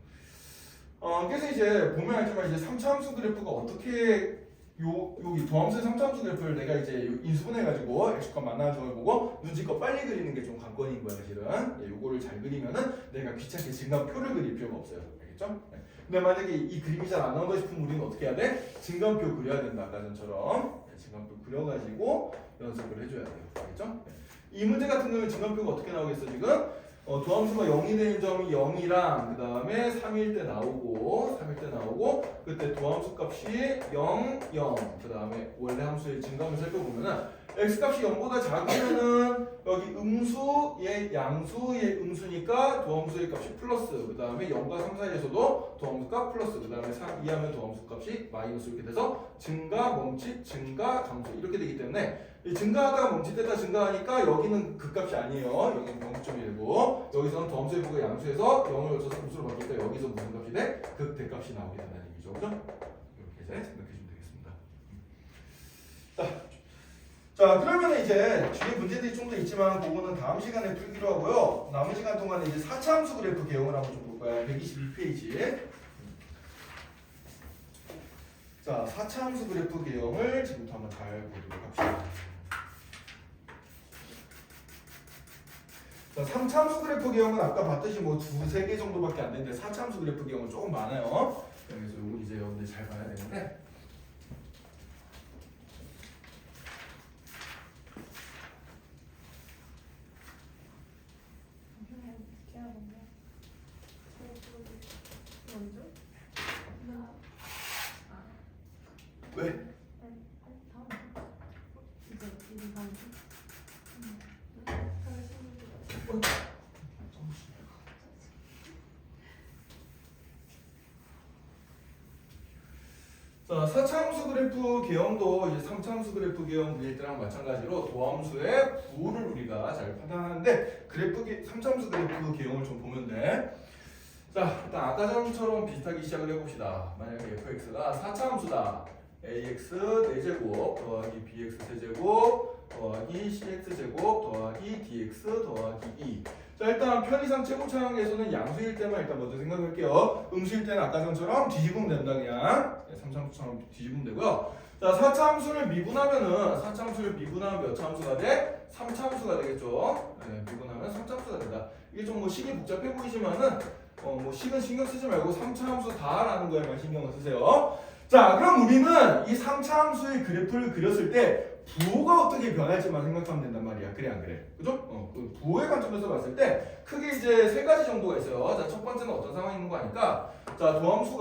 그래서 이제 보면 알지만 이제 3차 함수 그래프가 어떻게 여기 도함수의 3차 함수 그래프를 내가 이제 인수분해가지고 x값 만나는 점을 보고 눈치껏 빨리 그리는 게 좀 관건인 거야 사실은. 예, 요거를 잘 그리면은 내가 귀찮게 증가표를 그릴 필요가 없어요. 알겠죠? 네. 근데 만약에 이 그림이 잘 안 나온다 싶으면 우리는 어떻게 해야 돼? 증가표 그려야 된다. 아까 전처럼 증가표 그려가지고 연습을 해줘야 돼요. 알겠죠? 네. 이 문제 같은 경우는 증가표가 어떻게 나오겠어 지금? 도함수가 0이 되는 점이 0이랑 그 다음에 3일 때 나오고 그때 도함수 값이 0, 0 그 다음에 원래 함수의 증가함을 살펴보면은 x값이 0보다 작으면은 여기 음수, 얘 양수, 얘 음수니까 도함수의 값이 플러스 그 다음에 0과 3 사이에서도 도함수 값 플러스 그 다음에 3 이하면 도함수 값이 마이너스 이렇게 돼서 증가, 멈칫, 증가, 감소 이렇게 되기 때문에 증가하다가 멈칫했다 증가하니까 여기는 극값이 아니에요. 여기는 평점이 되고 여기서는 도함수의 부가 양수에서 0을 거쳐서 음수로 바뀌니까 여기서 무슨 값이 돼? 극대값이 나오게 된다는 얘기죠. 그죠? 이렇게 이제 생각해주면 되겠습니다. 자, 그러면 이제 뒤에 문제들이 좀 더 있지만 그거는 다음 시간에 풀기로 하고요. 남은 시간 동안에 이제 4차 함수 그래프 개형을 한번 좀 볼까요? 122페이지. 자, 4차 함수 그래프 개형을 지금부터 한번 잘 보도록 합시다. 자, 3차 함수 그래프 개형은 아까 봤듯이 뭐 2-3개 정도밖에 안 되는데 4차 함수 그래프 개형은 조금 많아요. 그래서 이거 이제 여러분들 잘 봐야 되는데 왜? 자, 4차함수 그래프 개형도 이제 3차함수 그래프 개형 문제일 때랑 마찬가지로 도함수의 부호를 우리가 잘 판단하는데 3차함수 그래프 개형을 좀 보면 돼. 자, 일단 아까 전처럼 비슷하게 시작을 해봅시다. 만약에 fx가 4차함수다. ax 4제곱 더하기 bx 세제곱 더하기 cx제곱 더하기 dx 더하기 2. 자, 일단 편의상 최고차항에서는 양수일 때만 일단 먼저 생각할게요. 음수일 때는 아까 전처럼 뒤집으면 된다. 그냥 3차함수처럼 뒤집으면 되고요. 자, 4차함수를 미분하면은 4차함수를 미분하면 몇 차함수가 돼? 3차함수가 되겠죠. 네, 미분하면 3차함수가 된다. 이게 좀 뭐 식이 복잡해 보이지만은 뭐 식은 신경 쓰지 말고 3차함수다라는 거에만 신경을 쓰세요. 자, 그럼 우리는 이 3차함수의 그래프를 그렸을 때 부호가 어떻게 변할지만 생각하면 된단 말이야. 그래 안 그래? 그죠? 그 부호의 관점에서 봤을 때 크게 이제 세 가지 정도가 있어요. 자, 첫 번째는 어떤 상황이 있는 거 아니까? 자, 도함수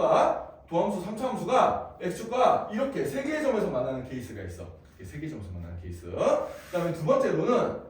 3차함수가 x축과 이렇게 세 개의 점에서 만나는 케이스가 있어. 세 개의 점에서 만나는 케이스. 그다음에 두 번째로는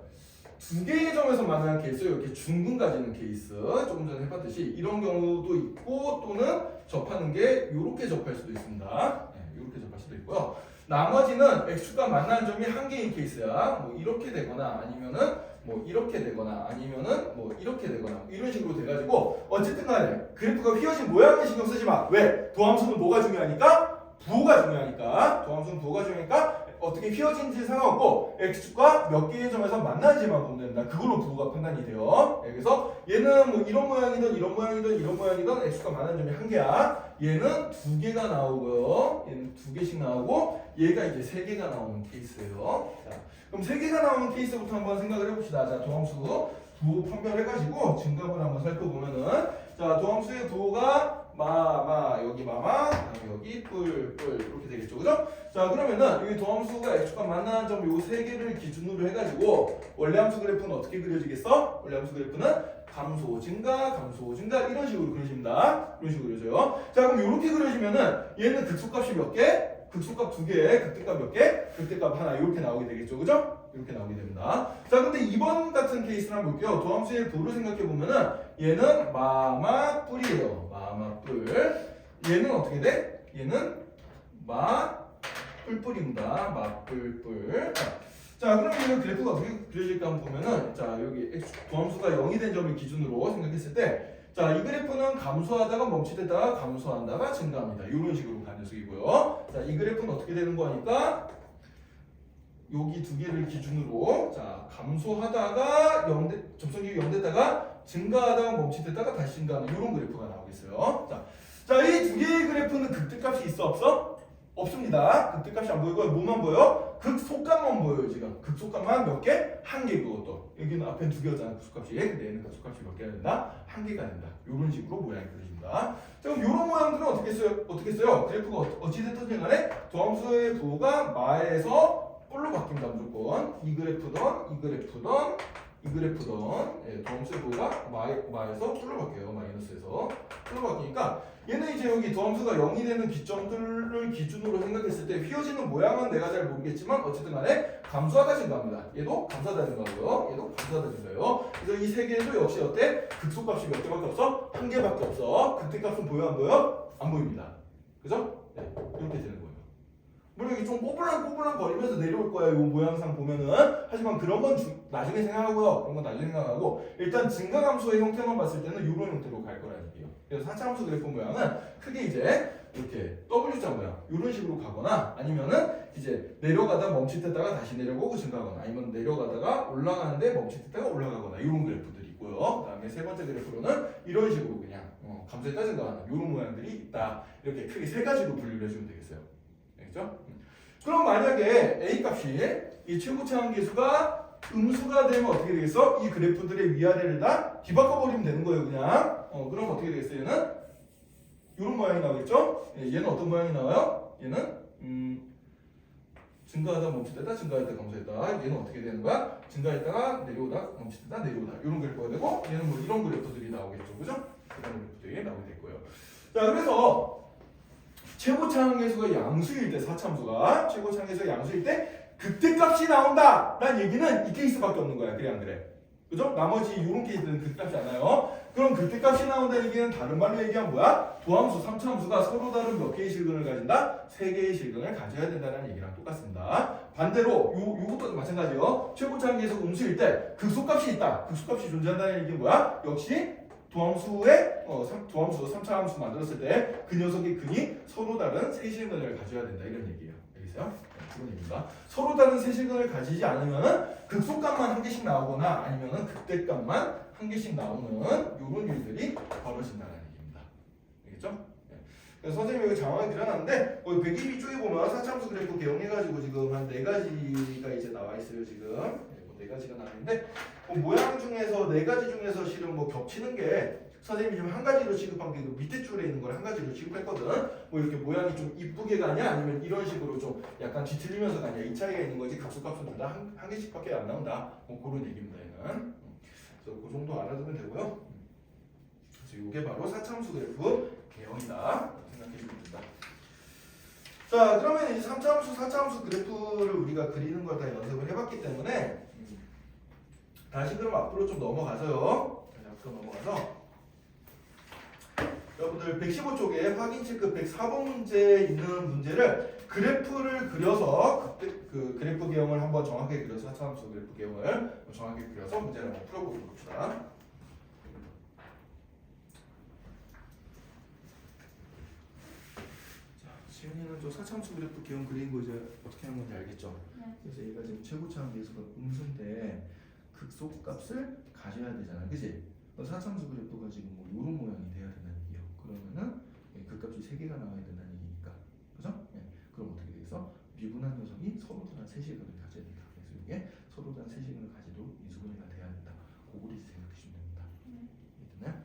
두 개의 점에서 만나는 케이스, 이렇게 중근 가지는 케이스. 조금 전에 해봤듯이 이런 경우도 있고 또는 접하는 게 이렇게 접할 수도 있습니다. 네, 이렇게 접할 수도 있고요. 나머지는 x축과 만나는 점이 한 개인 케이스야. 뭐 이렇게 되거나 아니면은 뭐 이렇게 되거나 아니면은 뭐 이렇게 되거나 이런 식으로 돼가지고 어쨌든 간에 그래프가 휘어진 모양에 신경 쓰지 마. 왜? 도함수는 뭐가 중요하니까? 부호가 중요하니까. 도함수는 부호가 중요하니까 어떻게 휘어진지 상관없고 x축과 몇 개의 점에서 만나는지만 보면 된다. 그걸로 부호가 판단이 돼요. 그래서 얘는 뭐 이런 모양이든 이런 모양이든 이런 모양이든 x축과 만나는 점이 한 개야. 얘는 두 개가 나오고요. 얘는 두 개씩 나오고 얘가 이제 세 개가 나오는 케이스예요. 자, 그럼 세 개가 나오는 케이스부터 한번 생각을 해봅시다. 자, 도함수 부호 판별해가지고 증감을 한번 살펴보면은 자, 도함수의 부호가 여기 마마, 여기 뿔 이렇게 되겠죠, 그죠? 자, 그러면은 이 도함수가 x축과 만나는 점 요 세 개를 기준으로 해가지고 원래 함수 그래프는 어떻게 그려지겠어? 원래 함수 그래프는 감소 증가 이런 식으로 그려집니다. 이런 식으로 그려져요. 자, 그럼 이렇게 그려지면은 얘는 극소값이 몇 개? 극소값 두 개, 극대값 몇 개? 극대값 하나 이렇게 나오게 되겠죠, 그죠? 이렇게 나오게 됩니다. 자, 근데 이번 같은 케이스를 한번 볼게요. 도함수의 부호를 생각해 보면은 얘는 마마 뿔이에요. 마마 뿔. 얘는 어떻게 돼? 얘는 마 뿔뿔입니다. 마 뿔뿔. 자, 그럼 이 그래프가 어떻게 그려질까 한번 보면은 자, 여기 도함수가 0이 된 점을 기준으로 생각했을 때 자, 이 그래프는 감소하다가 멈칫했다가 감소한다가 증가합니다. 이런 식으로 간 녀석이고요. 자, 이 그래프는 어떻게 되는 거니까 여기 두 개를 기준으로 자, 감소하다가 접선기이 0 됐다가 증가하다가 멈칫했다가 다시 증가하는 이런 그래프가 나오겠어요. 자, 이 두 개의 그래프는 극대값이 있어 없어? 없습니다. 극대값이 안 보이고 뭐만 보여? 극소값만 보여요. 지금 극소값만 몇 개? 한 개. 그것도 여기는 앞에 두 개였잖아. 극소값이. 근데 얘는 극소값이 몇 개가 된다? 한 개가 된다. 이런 식으로 모양이 그려집니다. 자, 그럼 이런 모양들은 어떻게 써요? 그래프가 어찌됐든 간에 도함수의 부호가 마에서 뿔로 바뀝니다. 무조건 이 그래프든 도함수의 부호가 마에서 뿔로 바뀌어요. 마이너스에서 뿔로 바뀌니까 얘는 이제 여기 도함수가 0이 되는 기점들을 기준으로 생각했을 때 휘어지는 모양은 내가 잘 모르겠지만 어쨌든 간에 감소하다 증가합니다. 얘도 감소하다 증가하고요. 얘도 감소하다 증가해요. 그래서 이 세 개도 역시 어때? 극소값이 몇 개밖에 없어? 한 개밖에 없어. 극대값은 보여 안 보여? 안 보입니다. 그죠? 네, 이렇게 되는 거예요. 물론 이게 좀 꼬불랑 거리면서 내려올 거야. 이 모양상 보면은. 하지만 그런 건 나중에 생각하고요. 그런 건 나중에 생각하고 일단 증가감소의 형태만 봤을 때는 이런 형태로 갈 거라는 얘기예요. 그래서 4차함수 그래프 모양은 크게 이제 이렇게 W자 모양 이런 식으로 가거나 아니면은 이제 내려가다 멈칫했다가 다시 내려오고 증가하거나 아니면 내려가다가 올라가는데 멈칫했다가 올라가거나 이런 그래프들이 있고요. 그다음에 세 번째 그래프로는 이런 식으로 그냥 감소했다 증가하는 이런 모양들이 있다. 이렇게 크게 세 가지로 분류를 해주면 되겠어요. 알겠죠? 그럼 만약에 A 값이 이 최고차항 계수가 음수가 되면 어떻게 되겠어? 이 그래프들의 위아래를 다 뒤바꿔 버리면 되는 거예요, 그냥. 그럼 어떻게 되겠어요? 얘는 이런 모양이 나오겠죠? 얘는 어떤 모양이 나와요? 얘는 증가하다 멈칫했다, 증가했다 감소했다. 얘는 어떻게 되는 거야? 증가했다가 내려오다 멈칫했다 내려오다 이런 그래프가 되고 얘는 뭐 이런 그래프들이 나오겠죠, 그죠? 이런 그래프들이 나오게 될 거예요. 자, 그래서 최고차항 계수가 양수일 때 4차함수가 최고차항 계수가 양수일 때 극대값이 나온다 라는 얘기는 이 케이스밖에 없는 거야. 그래 안 그래? 그죠? 나머지 이런 케이스는 극값이 안 나요. 그럼 극대값이 나온다는 얘기는 다른 말로 얘기하면 뭐야? 도함수, 3차함수가 서로 다른 몇 개의 실근을 가진다? 3개의 실근을 가져야 된다는 얘기랑 똑같습니다. 반대로 요것도 마찬가지요. 최고차항계에서 음수일 때 극소값이 있다. 극소값이 존재한다는 얘기는 뭐야? 역시 도함수의 도함수 3차함수 만들었을 때 그 녀석의 근이 서로 다른 세 실근을 가져야 된다 이런 얘기예요. 알겠어요? 네, 그런 얘기입니다. 서로 다른 세 실근을 가지지 않으면은 극소값만 한 개씩 나오거나 아니면은 극대값만 한 개씩 나오는 이런 일들이 벌어진다는 얘기입니다. 알겠죠? 네. 그래서 선생님이 여기 장황하게 그려놨는데 122쪽에 보면 사차함수 그래프 개용해가지고 지금 한 4가지가 이제 나와 있어요. 지금 네 가지가 나와 있는데 모양 중에서 4가지 중에서 실은 뭐 겹치는 게 선생님이 지금 한 가지로 취급한 게 밑에 줄에 있는 걸 한 가지로 취급했거든. 뭐 이렇게 모양이 좀 이쁘게 가냐 아니면 이런 식으로 좀 약간 뒤틀리면서 가냐 이 차이가 있는 거지 극소값은 둘 다 한 개씩밖에 안 나온다. 뭐 그런 얘기입니다. 얘는. 그래서 그 정도 알아두면 되고요. 그래서 이게 바로 사차함수 그래프 개형이다 생각해주면 된다. 자 그러면 이제 3차함수, 4차함수 그래프를 우리가 그리는 걸 다 연습을 해봤기 때문에 다시 그럼 앞으로 좀 넘어가서요. 다시 앞으로 넘어가서 여러분들 115쪽에 확인 체크 104번 문제에 있는 문제를 그래프를 그려서 그 그래프 개형을 한번 정확하게 그려서 4차함수 그래프 개형을 정확하게 그려서 문제를 한번 풀어보도록 합시다. 지은이는 저 4차함수 그래프 개형 그린 거 이제 어떻게 하는 건지 알겠죠? 네. 그래서 얘가 지금 최고차항 계수가 음수인데 극소값을 가져야 되잖아, 그지? 4차함수 그래프가 지금 뭐 이런 모양이 돼야 된다는 얘기예요. 그러면은 극값이 3개가 나와야 된다는 얘기니까, 그죠? 그럼 어떻게 되겠어? 미분한 녀석이 서로 다른 세실근을 가져야 된다. 그래서 이게 서로 다른 세실근을 가지도 인수분해가 돼야 된다. 그거를 생각하시면 됩니다. 이해됐나요?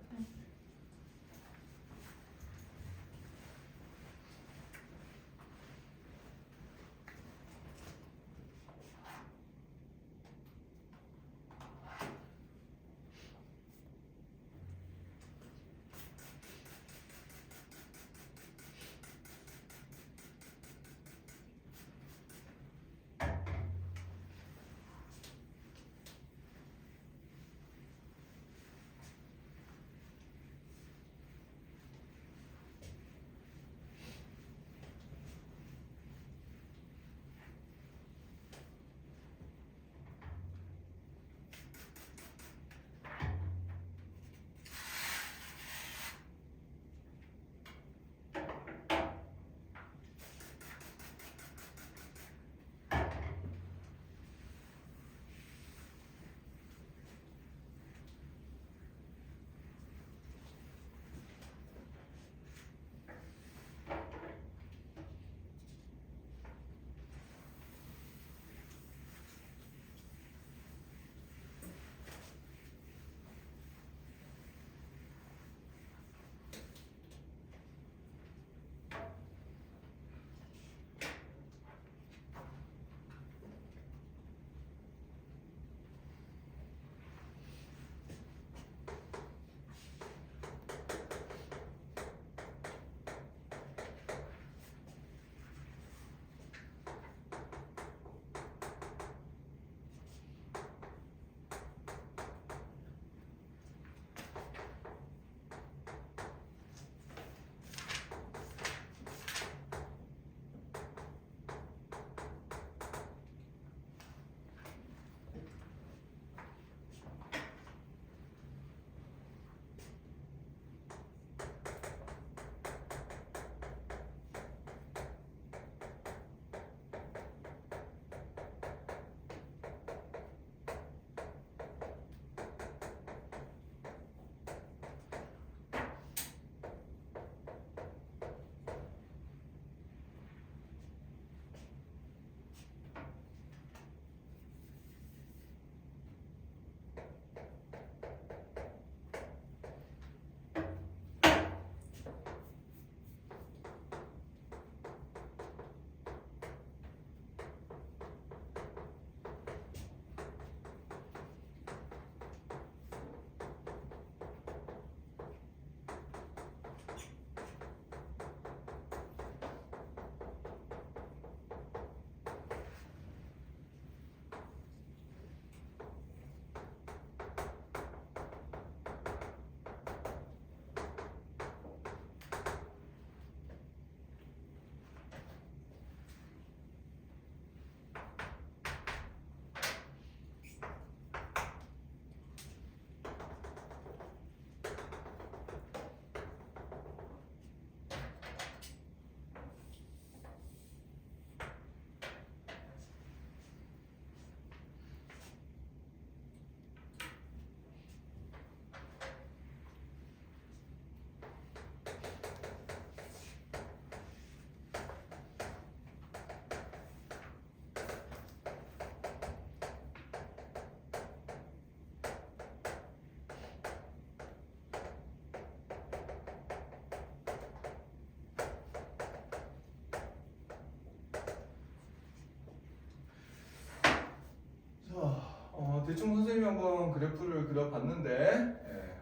대충 선생님이 한번 그래프를 그려봤는데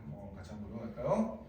한번 같이 한번 보도록 할까요?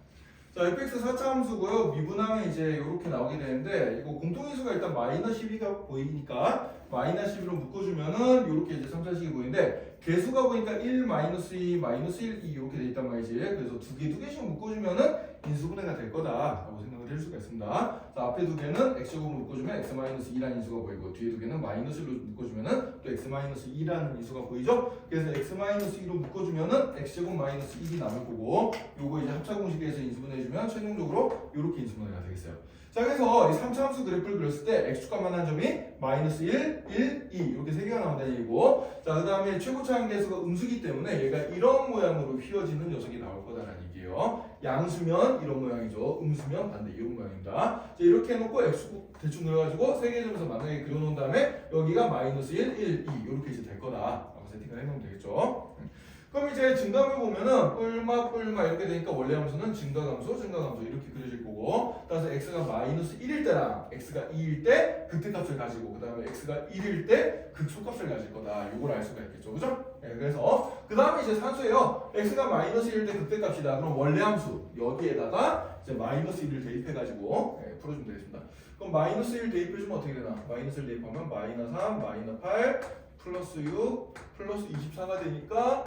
자, fx 4차 함수고요. 미분하면 이제 이렇게 나오게 되는데 이거 공통인수가 일단 마이너스 12가 보이니까 마이너스 12로 묶어주면은 이렇게 이제 3차식이 보이는데 개수가 보니까 1, 마이너스 2, 마이너스 1, 2 이렇게 돼 있단 말이지. 그래서 두 개씩 묶어주면은 인수분해가 될 거다라고 생각을 할 수가 있습니다. 자, 앞에 두 개는 x제곱으로 묶어주면 x-2라는 인수가 보이고 뒤에 두 개는 마이너스 1로 묶어주면은 또 x-2라는 인수가 보이죠. 그래서 x-2로 묶어주면은 x제곱 마이너스 1이 남을 거고 요거 이제 합차 공식에서 인수분해해주면 최종적으로 이렇게 인수분해가 되겠어요. 자, 그래서 이 3차 함수 그래프를 그렸을 때 x축값 만난 점이 마이너스 1, 1, 2 이렇게 세 개가 나온다는 얘기고, 자, 그 다음에 최고차 한계수가 음수기 때문에 얘가 이런 모양으로 휘어지는 녀석이 나올 거다라는 얘기예요. 양수면 이런 모양이죠. 음수면 반대 이런 모양입니다. 자, 이렇게 해놓고 x축 대충 그려가지고 세 개 점에서 만나게 그려놓은 다음에 여기가 마이너스 1, 1, 2 이렇게 이제 될 거다라고 세팅을 해놓으면 되겠죠. 그럼 이제 증감을 보면은 뿔마 이렇게 되니까 원래 함수는 증가함수 이렇게 그려질 거고, 따라서 x가 마이너스 1일 때랑 x가 2일 때 극대값을 가지고 그 다음에 x가 1일 때 극소값을 가질 거다. 요걸 알 수가 있겠죠, 그죠? 네, 그래서 그 다음에 이제 산수예요. x가 마이너스 1일 때 극대값이다. 그럼 원래 함수 여기에다가 이제 마이너스 1을 대입해가지고 풀어주면 되겠습니다. 그럼 마이너스 1 대입해주면 어떻게 되나? 마이너스 1 대입하면 마이너스 3, 마이너스 8 플러스 6 플러스 24가 되니까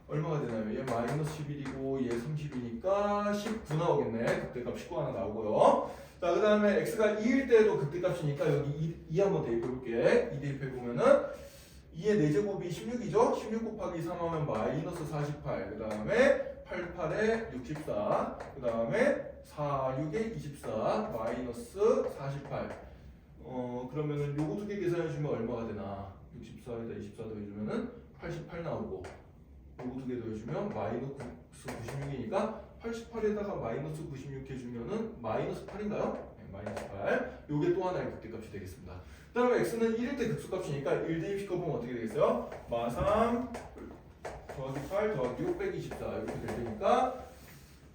얼마가 되나요? 얘 마이너스 11이고 얘 30이니까 19 나오겠네. 극대값 19 하나 나오고요. 자, 그 다음에 x가 2일 때도 극대값이니까 여기 2 한번 대입해볼게. 2 대입해보면은 2의 4제곱이 16이죠? 16 곱하기 3 하면 마이너스 48. 그 다음에 88에 64. 그 다음에 46에 24. 마이너스 48. 그러면은 요거 두 개 계산해주면 얼마가 되나? 64에다 24 더해주면은 88 나오고, 요거 두 개 더해주면 마이너스 96이니까 88에다가 마이너스 96 해주면은 마이너스 8인가요? 네, 마이너스 8. 요게 또 하나의 극대값이 되겠습니다. 그 다음에 x는 1일 때 극소값이니까 1 대입시켜보면 어떻게 되겠어요? 마3 더하기 8 더하기 6 빼기 24 이렇게 될 테니까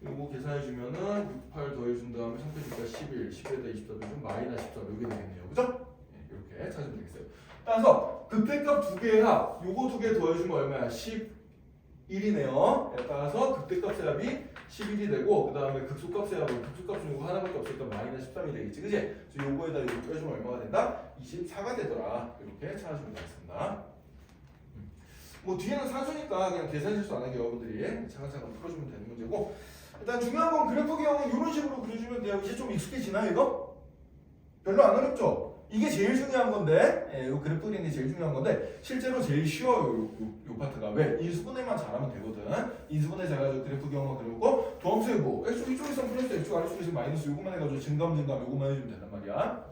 요거 계산해주면은 68 더해준 다음에 3 빼주니까 11, 10에다 24 더해주면 마이너스 14 요게 되겠네요. 그죠? 네, 이렇게 찾으면 되겠어요. 따라서 극대값 두 개의 합, 요거 두 개 더해주면 얼마야? 11이네요. 따라서 극대값의 합이 11이 되고, 그 다음에 극소값의 합은 극소값은 요거 하나밖에 없으니까 마이너스 13이 되겠지, 그지? 그래서 요거에다 이거 빼주면 얼마가 된다? 24가 되더라. 이렇게 찾아주면 되겠습니다. 뭐 뒤에는 산수니까 그냥 계산 실수 안 하게 여러분들이 차근차근 풀어주면 되는 문제고, 일단 중요한 건 그래프 기형은 이런 식으로 그려주면 돼요. 이제 좀 익숙해지나요, 이거? 별로 안 어렵죠? 이게 제일 중요한 건데, 이 그래프 그리는 게 제일 중요한 건데, 실제로 제일 쉬워요, 요 파트가. 왜? 인수분해만 잘하면 되거든. 인수분해 잘해가지고 그래프 기형만 그려놓고, 도함수에 뭐, 이쪽에서 플러스, 이쪽 아래쪽에서 마이너스 요것만 해가지고 증감, 요것만 해주면 된단 말이야.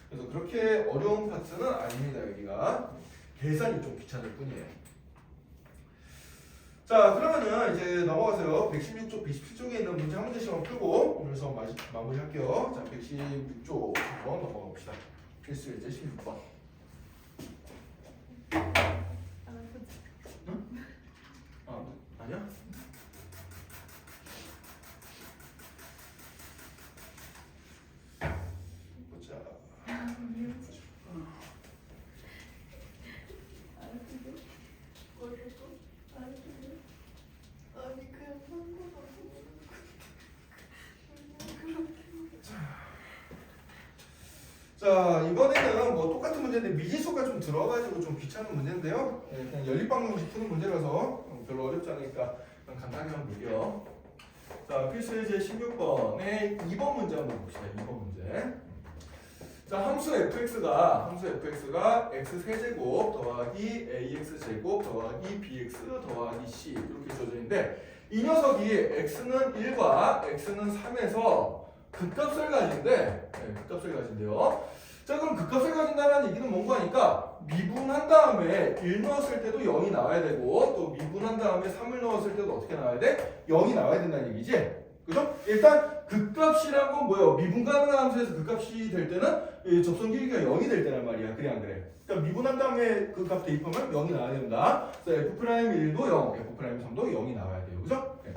그래서 그렇게 어려운 파트는 아닙니다, 여기가. 계산이 좀 귀찮을 뿐이에요. 자, 그러면은 이제 넘어가서요. 116쪽, 117쪽에 있는 문제 한 문제씩만 풀고 오늘 수업 마무리할게요. 자, 116쪽 한번 넘어가 봅시다. 필수 예제 16번. 응? 아니야? 보자. 자, 이번에는 뭐 똑같은 문제인데 미지수가 좀 들어가지고 좀 귀찮은 문제인데요. 그냥 연립방정식 푸는 문제라서 별로 어렵지 않으니까 그냥 간단하게 한번 볼게요. 자, 필수 예제 16번의 2번 문제 한번 봅시다. 2번 문제. 자, 함수 fx가 x 세제곱 더하기 ax 제곱 더하기 bx 더하기 c 이렇게 주어져 있는데, 이 녀석이 x는 1과 x는 3에서 극값을 가진대. 극값을 가진대요. 자, 그럼 극값을 가진다는 얘기는 뭔가 하니까 미분한 다음에 1 넣었을 때도 0이 나와야 되고, 또 미분한 다음에 3을 넣었을 때도 어떻게 나와야 돼? 0이 나와야 된다는 얘기지. 그죠? 일단 극값이란 건 뭐예요? 미분 가능한 함수에서 극값이 될 때는 접선 길이가 0이 될 때란 말이야. 그래 안 그래? 그러니까 미분한 다음에 그 값 대입하면 0이 나와야 된다. 그래서 f'1도 0, f'3도 0이 나와야 돼요. 그죠? 네.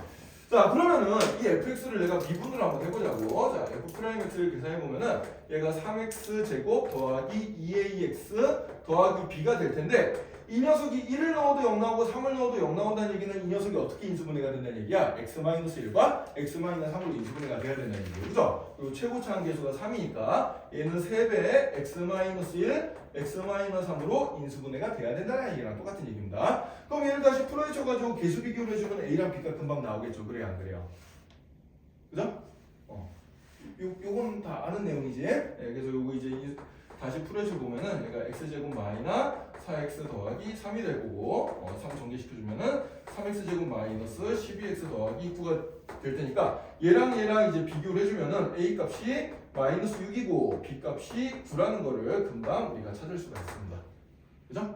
자, 그러면은 이 fx를 내가 미분을 한번 해보자고. 자, f'x를 계산해보면은 얘가 3x 제곱 더하기 2ax 더하기 b가 될 텐데, 이 녀석이 1을 넣어도 0 나오고 3을 넣어도 0 나온다는 얘기는 이 녀석이 어떻게 인수분해가 된다는 얘기야? x-1과 x-3으로 인수분해가 돼야 된다는 얘기예요. 그죠? 그리고 최고차항 계수가 3이니까 얘는 3배의 x-1, x-3으로 인수분해가 돼야 된다는 얘기랑 똑같은 얘기입니다. 그럼 얘를 다시 풀어헤쳐가지고 계수 비교를 해주면 a랑 b가 금방 나오겠죠. 그래요, 안 그래요? 그죠? 요건 다 아는 내용이지. 네, 그래서 요거 이제 다시 풀어서 보면은 얘가 x제곱 마이너스 4x 더하기 3이 될 거고 3 전개시켜주면은 3x제곱 마이너스 12x 더하기 9가 될 테니까 얘랑 이제 비교를 해주면은 a 값이 마이너스 6이고 b 값이 9라는 거를 금방 우리가 찾을 수가 있습니다. 그죠?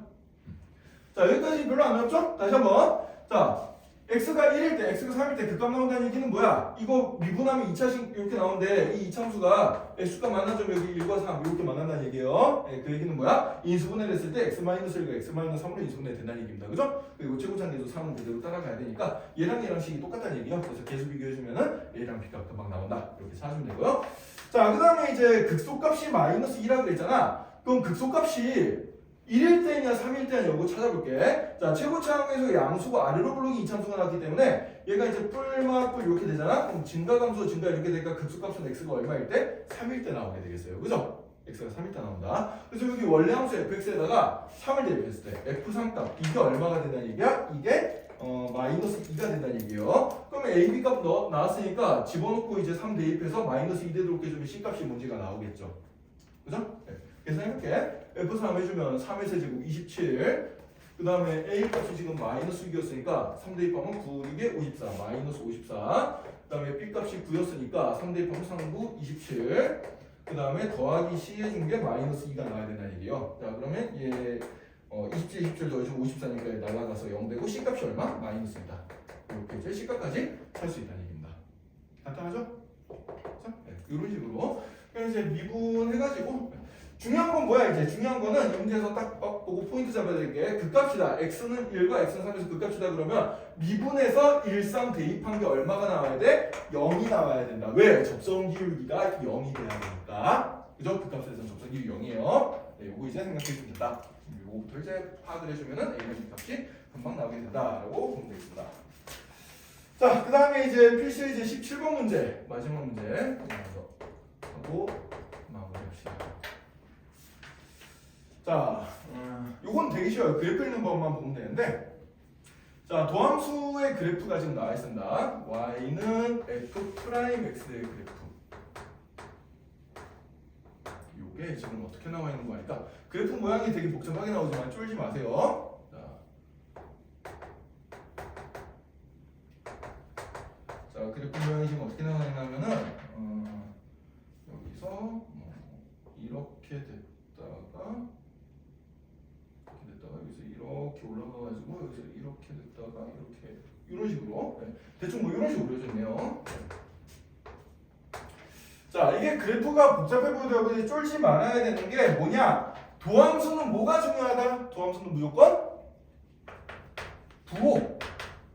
자, 여기까지 별로 안 어렵죠? 다시 한번. 자, x가 1일 때, x가 3일 때 극값 나온다는 얘기는 뭐야? 이거 미분하면 2차식 이렇게 나오는데 이 이차함수가 x값 만나면 여기 1과 3 이렇게 만난다는 얘기예요. 네, 그 얘기는 뭐야? 인수분해를 했을 때 x-1과 x-3으로 인수분해 된다는 얘기입니다. 그죠? 그리고 최고차항계수 3은 그대로 따라가야 되니까 얘랑 식이 똑같다는 얘기예요. 그래서 계수 비교해주면은 a랑 b값 금방 나온다. 이렇게 찾으면 되고요. 자, 그 다음에 이제 극소값이 마이너스 2라고 그랬잖아. 그럼 극소값이 1일 때냐 3일 때냐 이거 찾아볼게. 자, 최고차항에서 양수가 아래로 블록이 이차함수가 나왔기 때문에 얘가 이제 뿔마 뿔 이렇게 되잖아. 그럼 증가감수 증가 이렇게 되니까 극소값은 x가 얼마일 때? 3일 때 나오게 되겠어요. 그죠? x가 3일 때 나온다. 그래서 여기 원래 함수 fx에다가 3을 대입했을 때 f3 값 이게 얼마가 된다는 얘기야? 이게 마이너스 2가 된다는 얘기예요. 그러면 ab 값 나왔으니까 집어넣고 이제 3 대입해서 마이너스 2 되도록 해주면 c 값이 뭔지가 나오겠죠. 그죠? 네. 계산해볼게. F3 해주면 3의 세제곱 27. 그 다음에 A 값이 지금 마이너스 6이었으니까 3 대입하면 9, 이게 54, 마이너스 54. 그 다음에 B 값이 9였으니까 3 대입하면 39, 27. 그 다음에 더하기 C 해준 게 마이너스 2가 나와야 된다는 얘기예요. 자, 그러면 얘 27, 27 더해주면 54니까 날라가서 0 되고 C 값이 얼마? 마이너스 2다. 이렇게 이제 C 값까지 살 수 있다는 얘기입니다. 간단하죠? 자, 네, 이런 식으로. 그래서 이제 미분해가지고 중요한 건 뭐야 이제 중요한 거는 문제에서 딱 보고 포인트 잡아야 될 게 극값이다. x는 1과 x는 3에서 극값이다 그러면 미분에서 1, 3 대입한 게 얼마가 나와야 돼? 0이 나와야 된다. 왜? 접선기울기가 0이 돼야 되니까. 그죠? 극값에서는 접선기울기 0이에요. 네, 요거 이제 생각해 주면 된다. 요거부터 이제 파악을 해주면은 a는 b 값이 금방 나오게 된다라고 보면 되겠습니다. 자, 그 다음에 이제 필수 이제 17번 문제 마지막 문제 하고 마무리합시다. 자, 요건 되게 쉬워요. 그래프 있는 법만 보면 되는데, 자, 도함수의 그래프가 지금 나와 있습니다. y는 f 프라임 x의 그래프. 요게 지금 어떻게 나와 있는 거니까 그래프 모양이 되게 복잡하게 나오지만 쫄지 마세요. 자, 그래프 모양이 지금 어떻게 나와있냐면은 여기서 이렇게 됐다가 여기서 이렇게 올라가가지고 여기서 이렇게 됐다가 이렇게 이런 식으로 대충 뭐 이런 식으로 그려졌네요. 자, 이게 그래프가 복잡해 보여도 여러분이 쫄지 말아야 되는 게 뭐냐? 도함수는 뭐가 중요하다? 도함수는 무조건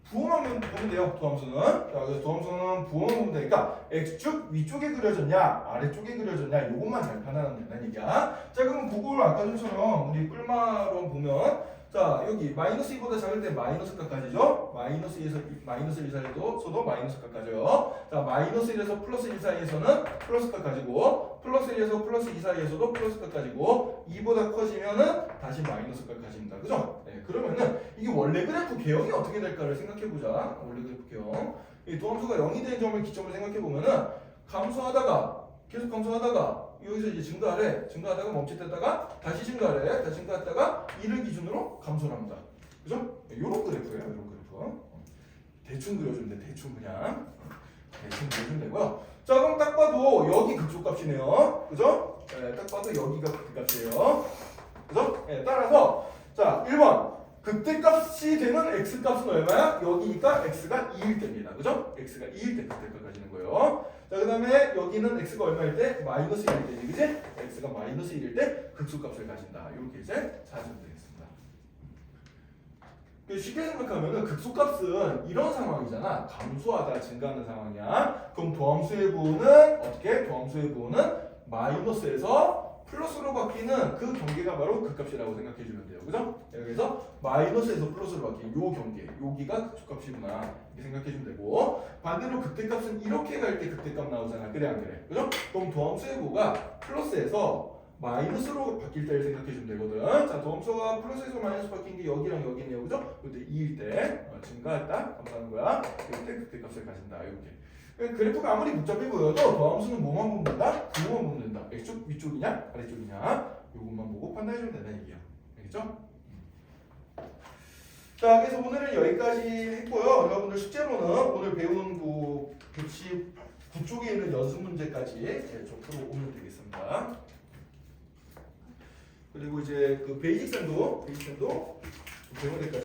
부호만 보면 돼요. 도함수는. 자, 그래서 도함수는 부호만 보면 되니까 x축 위쪽에 그려졌냐 아래쪽에 그려졌냐 요것만 잘 판단하면 된다는 얘기야. 자, 그럼 그걸 아까 전처럼 우리 뿔마로 보면 자, 여기 마이너스 2보다 작을 때 마이너스 값까지죠. 마이너스 1에서 마이너스 1 사이에서도 마이너스 값까지요. 자, 마이너스 1에서 플러스 1 사이에서는 플러스 값까지고 플러스 1에서 플러스 2 사이에서도 플러스 값까지고 2보다 커지면은 다시 마이너스 값까지입니다. 그죠? 네, 그러면은 이게 원래 그래프 개형이 어떻게 될까를 생각해보자. 원래 그래프 개형. 이 도함수가 0이 된 점을 기점을 생각해보면은 감소하다가 계속 감소하다가 여기서 이제 증가하다가 멈칫했다가 다시 증가했다가 1을 기준으로 감소를 합니다. 그죠? 요런 그래프예요. 요런 그래프. 대충 그려주면 돼. 대충 그려주면 되고요. 자, 그럼 딱 봐도 여기 극소값이네요. 그죠? 네, 딱 봐도 여기가 극대값이에요. 그죠? 네, 따라서 자, 1번 극대값이 되는 x값은 얼마야? 여기니까 x가 2일 때입니다. 그죠? x가 2일 때 극대값 가지는 거예요. 자, 그 다음에 여기는 x가 얼마일 때? 마이너스 1일 때, 그지? x가 마이너스 1일 때 극소값을 가진다. 이렇게 이제 찾으면 되겠습니다. 쉽게 생각하면은 극소값은 이런 상황이잖아. 감소하다 증가하는 상황이야. 그럼 도함수의 부호는 어떻게? 도함수의 부호는 마이너스에서 플러스로 바뀌는 그 경계가 바로 극값이라고 생각해 주면 돼요. 그죠? 여기서 마이너스에서 플러스로 바뀐 요 경계, 여기가 극값이구나 이렇게 생각해 주면 되고, 반대로 극대값은 이렇게 갈 때 극대값 나오잖아. 그래 안 그래? 그죠? 그럼 도함수의 플러스에서 마이너스로 바뀔 때를 생각해 주면 되거든. 자, 도함수가 플러스에서 마이너스 바뀐 게 여기랑 여기네요. 그죠? 그때 2일 때 증가했다. 감사하는 거야. 이때 극대값을 가진다. 이렇게. 그래프가 아무리 복잡해 보여도 도함수는 뭐만 보면 된다? 그거만 보면 된다. X쪽 위쪽이냐? 아래쪽이냐? 요것만 보고 판단해주면 된다는 얘기야. 알겠죠? 자, 그래서 오늘은 여기까지 했고요. 여러분들 숙제로는 오늘 배운 그 119쪽에 있는 연습 문제까지 좀 풀어오면 되겠습니다. 그리고 이제 그 베이직선도 배운 데까지